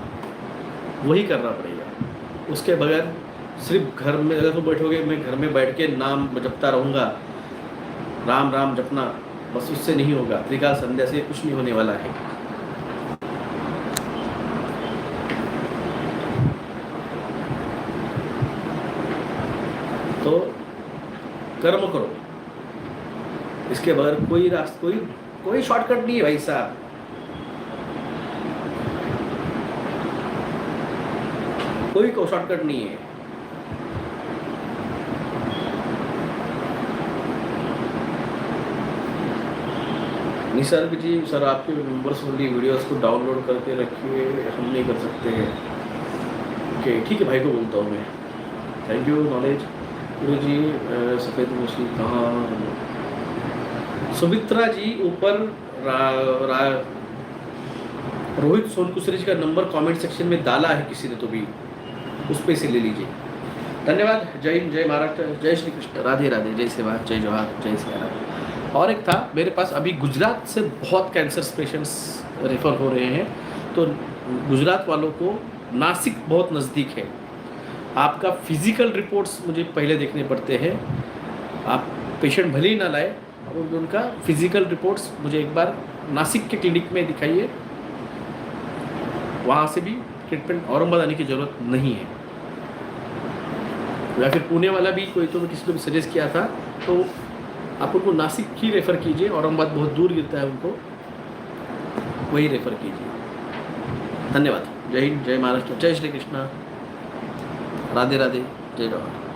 वही करना पड़ेगा। उसके बगैर सिर्फ घर में अगर तुम बैठोगे, मैं घर में बैठ के नाम जपता रहूँगा, राम राम जपना, बस उससे नहीं होगा। त्रिकाल संध्या से कुछ नहीं होने वाला है। तो कर्म करो, इसके बगैर कोई रास्ता, कोई शॉर्टकट नहीं है भाई साहब। कोई शॉर्टकट नहीं है। निसर्ग जी, सर आपके मेंबर्स ओनली वीडियोस को डाउनलोड करके रखिए, हम नहीं कर सकते हैं। ओके ठीक है, भाई को बोलता हूँ मैं। Thank you knowledge. गुरु जी सफ़ेद मछली कहाँ? सुमित्रा जी ऊपर रोहित सोनकुसरी जी का नंबर कमेंट सेक्शन में डाला है किसी ने, तो भी उस पे से ले लीजिए। धन्यवाद। जय हिंद, जय महाराष्ट्र, जय श्री कृष्ण, राधे राधे, जय सेवा, जय जवाहर, जय सिया राम। और एक था मेरे पास, अभी गुजरात से बहुत कैंसर पेशेंट्स रेफ़र हो रहे हैं, तो गुजरात वालों को नासिक बहुत नज़दीक है। आपका फिज़िकल रिपोर्ट्स मुझे पहले देखने पड़ते हैं। आप पेशेंट भले ही ना लाए, उनका फिज़िकल रिपोर्ट्स मुझे एक बार नासिक के क्लिनिक में दिखाइए। वहाँ से भी ट्रीटमेंट औरंगाबाद आने की ज़रूरत नहीं है। या फिर पुणे वाला भी कोई, तो मैं किसी को भी सजेस्ट किया था, तो आप उनको नासिक ही रेफ़र कीजिए। औरंगाबाद बहुत दूर गिरता है, उनको वही रेफ़र कीजिए। धन्यवाद। जय हिंद, जय महाराष्ट्र, जय श्री कृष्णा, राधे राधे, जय जवाहर।